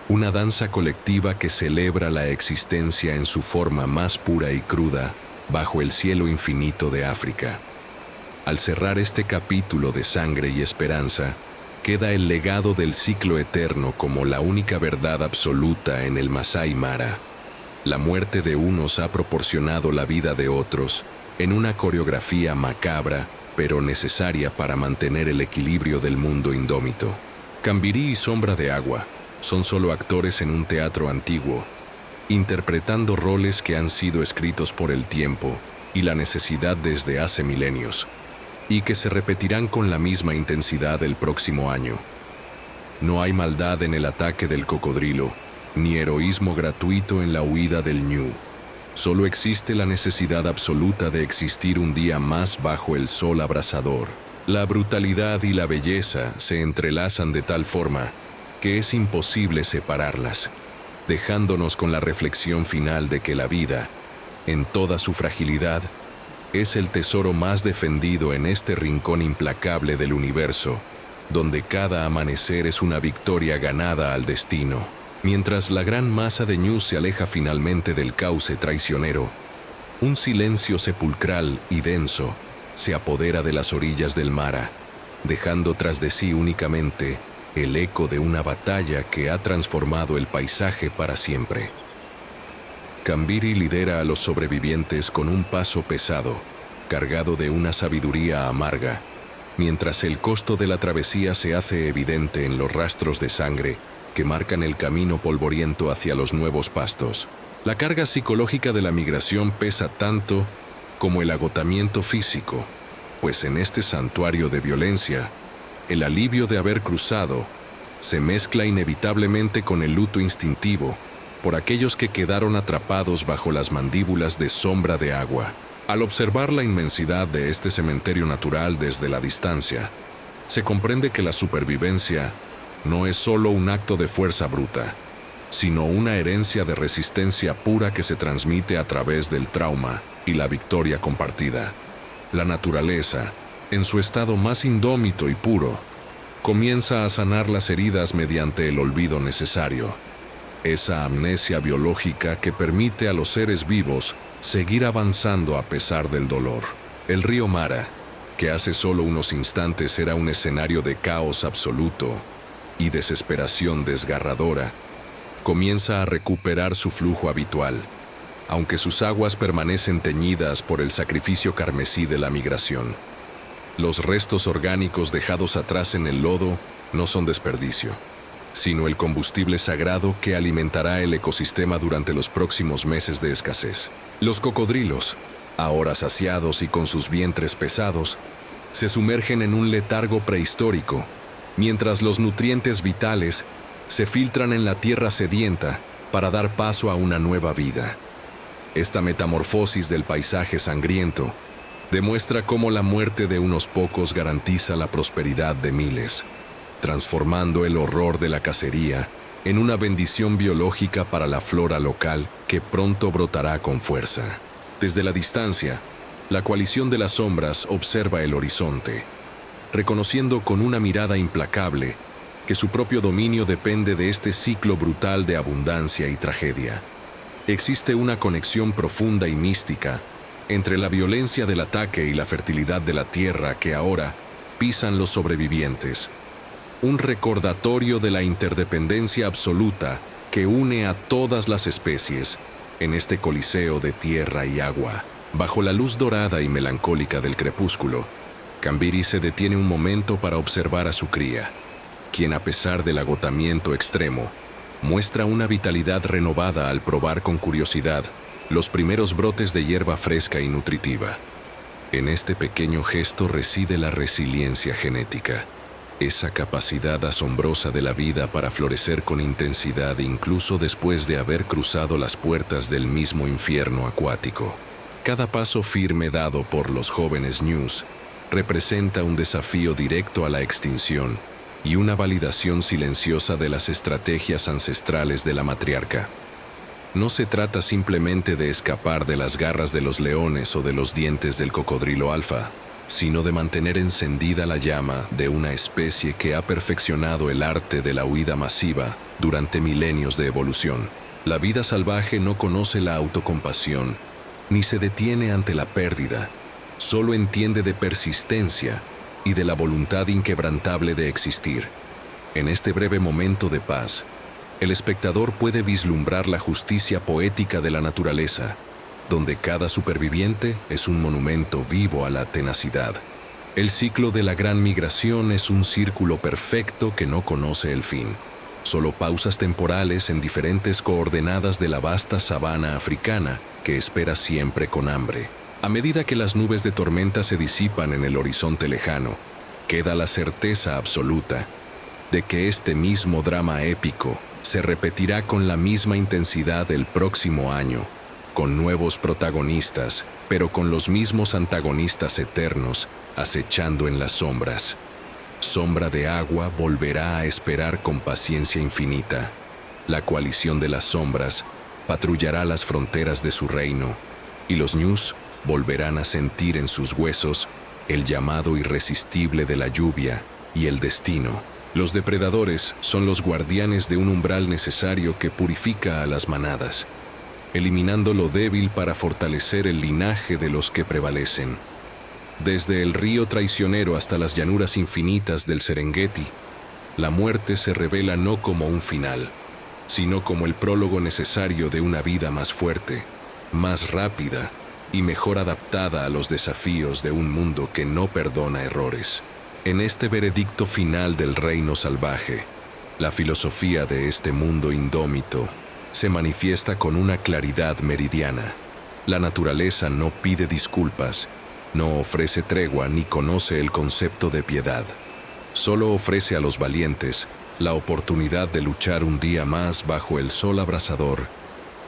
Una danza colectiva que celebra la existencia en su forma más pura y cruda bajo el cielo infinito de África. Al cerrar este capítulo de sangre y esperanza, queda el legado del ciclo eterno como la única verdad absoluta en el Masai Mara. La muerte de unos ha proporcionado la vida de otros en una coreografía macabra, pero necesaria para mantener el equilibrio del mundo indómito. Kambiri y Sombra de Agua son solo actores en un teatro antiguo, interpretando roles que han sido escritos por el tiempo y la necesidad desde hace milenios, y que se repetirán con la misma intensidad el próximo año. No hay maldad en el ataque del cocodrilo, ni heroísmo gratuito en la huida del Ñu. Solo existe la necesidad absoluta de existir un día más bajo el sol abrasador. La brutalidad y la belleza se entrelazan de tal forma que es imposible separarlas, dejándonos con la reflexión final de que la vida, en toda su fragilidad, es el tesoro más defendido en este rincón implacable del universo, donde cada amanecer es una victoria ganada al destino. Mientras la gran masa de Ñu se aleja finalmente del cauce traicionero, un silencio sepulcral y denso se apodera de las orillas del Mara, dejando tras de sí únicamente el eco de una batalla que ha transformado el paisaje para siempre. Kambiri lidera a los sobrevivientes con un paso pesado, cargado de una sabiduría amarga, mientras el costo de la travesía se hace evidente en los rastros de sangre que marcan el camino polvoriento hacia los nuevos pastos. La carga psicológica de la migración pesa tanto como el agotamiento físico, pues en este santuario de violencia, el alivio de haber cruzado se mezcla inevitablemente con el luto instintivo por aquellos que quedaron atrapados bajo las mandíbulas de Sombra de Agua. Al observar la inmensidad de este cementerio natural desde la distancia, se comprende que la supervivencia no es solo un acto de fuerza bruta, sino una herencia de resistencia pura que se transmite a través del trauma y la victoria compartida. La naturaleza, en su estado más indómito y puro, comienza a sanar las heridas mediante el olvido necesario, esa amnesia biológica que permite a los seres vivos seguir avanzando a pesar del dolor. El río Mara, que hace solo unos instantes era un escenario de caos absoluto y desesperación desgarradora, comienza a recuperar su flujo habitual, aunque sus aguas permanecen teñidas por el sacrificio carmesí de la migración. Los restos orgánicos dejados atrás en el lodo no son desperdicio, sino el combustible sagrado que alimentará el ecosistema durante los próximos meses de escasez. Los cocodrilos, ahora saciados y con sus vientres pesados, se sumergen en un letargo prehistórico, mientras los nutrientes vitales se filtran en la tierra sedienta para dar paso a una nueva vida. Esta metamorfosis del paisaje sangriento demuestra cómo la muerte de unos pocos garantiza la prosperidad de miles, transformando el horror de la cacería en una bendición biológica para la flora local que pronto brotará con fuerza. Desde la distancia, la coalición de las sombras observa el horizonte, reconociendo con una mirada implacable que su propio dominio depende de este ciclo brutal de abundancia y tragedia. Existe una conexión profunda y mística entre la violencia del ataque y la fertilidad de la tierra que ahora pisan los sobrevivientes. Un recordatorio de la interdependencia absoluta que une a todas las especies en este coliseo de tierra y agua. Bajo la luz dorada y melancólica del crepúsculo, Kambiri se detiene un momento para observar a su cría, quien a pesar del agotamiento extremo, muestra una vitalidad renovada al probar con curiosidad los primeros brotes de hierba fresca y nutritiva. En este pequeño gesto reside la resiliencia genética, esa capacidad asombrosa de la vida para florecer con intensidad incluso después de haber cruzado las puertas del mismo infierno acuático. Cada paso firme dado por los jóvenes ñus representa un desafío directo a la extinción y una validación silenciosa de las estrategias ancestrales de la matriarca. No se trata simplemente de escapar de las garras de los leones o de los dientes del cocodrilo alfa, sino de mantener encendida la llama de una especie que ha perfeccionado el arte de la huida masiva durante milenios de evolución. La vida salvaje no conoce la autocompasión, ni se detiene ante la pérdida, solo entiende de persistencia y de la voluntad inquebrantable de existir. En este breve momento de paz, el espectador puede vislumbrar la justicia poética de la naturaleza, donde cada superviviente es un monumento vivo a la tenacidad. El ciclo de la gran migración es un círculo perfecto que no conoce el fin, solo pausas temporales en diferentes coordenadas de la vasta sabana africana que espera siempre con hambre. A medida que las nubes de tormenta se disipan en el horizonte lejano, queda la certeza absoluta de que este mismo drama épico se repetirá con la misma intensidad el próximo año, con nuevos protagonistas, pero con los mismos antagonistas eternos acechando en las sombras. Sombra de Agua volverá a esperar con paciencia infinita. La coalición de las sombras patrullará las fronteras de su reino, y los ñus volverán a sentir en sus huesos el llamado irresistible de la lluvia y el destino. Los depredadores son los guardianes de un umbral necesario que purifica a las manadas, eliminando lo débil para fortalecer el linaje de los que prevalecen. Desde el río traicionero hasta las llanuras infinitas del Serengeti, la muerte se revela no como un final, sino como el prólogo necesario de una vida más fuerte, más rápida y mejor adaptada a los desafíos de un mundo que no perdona errores. En este veredicto final del reino salvaje, la filosofía de este mundo indómito se manifiesta con una claridad meridiana. La naturaleza no pide disculpas, no ofrece tregua ni conoce el concepto de piedad. Solo ofrece a los valientes la oportunidad de luchar un día más bajo el sol abrasador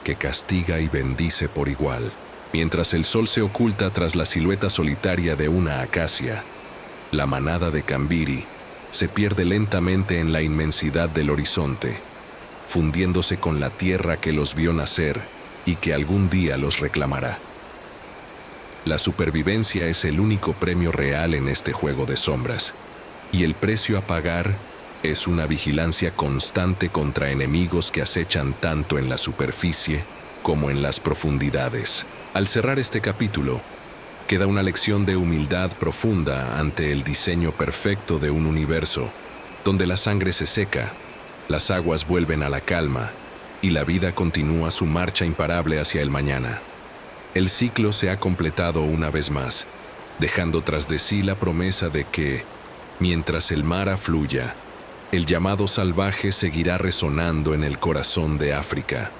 que castiga y bendice por igual. Mientras el sol se oculta tras la silueta solitaria de una acacia, la manada de Cambiri se pierde lentamente en la inmensidad del horizonte, fundiéndose con la tierra que los vio nacer y que algún día los reclamará. La supervivencia es el único premio real en este juego de sombras, y el precio a pagar es una vigilancia constante contra enemigos que acechan tanto en la superficie como en las profundidades. Al cerrar este capítulo, queda una lección de humildad profunda ante el diseño perfecto de un universo, donde la sangre se seca, las aguas vuelven a la calma y la vida continúa su marcha imparable hacia el mañana. El ciclo se ha completado una vez más, dejando tras de sí la promesa de que, mientras el mar afluya, el llamado salvaje seguirá resonando en el corazón de África.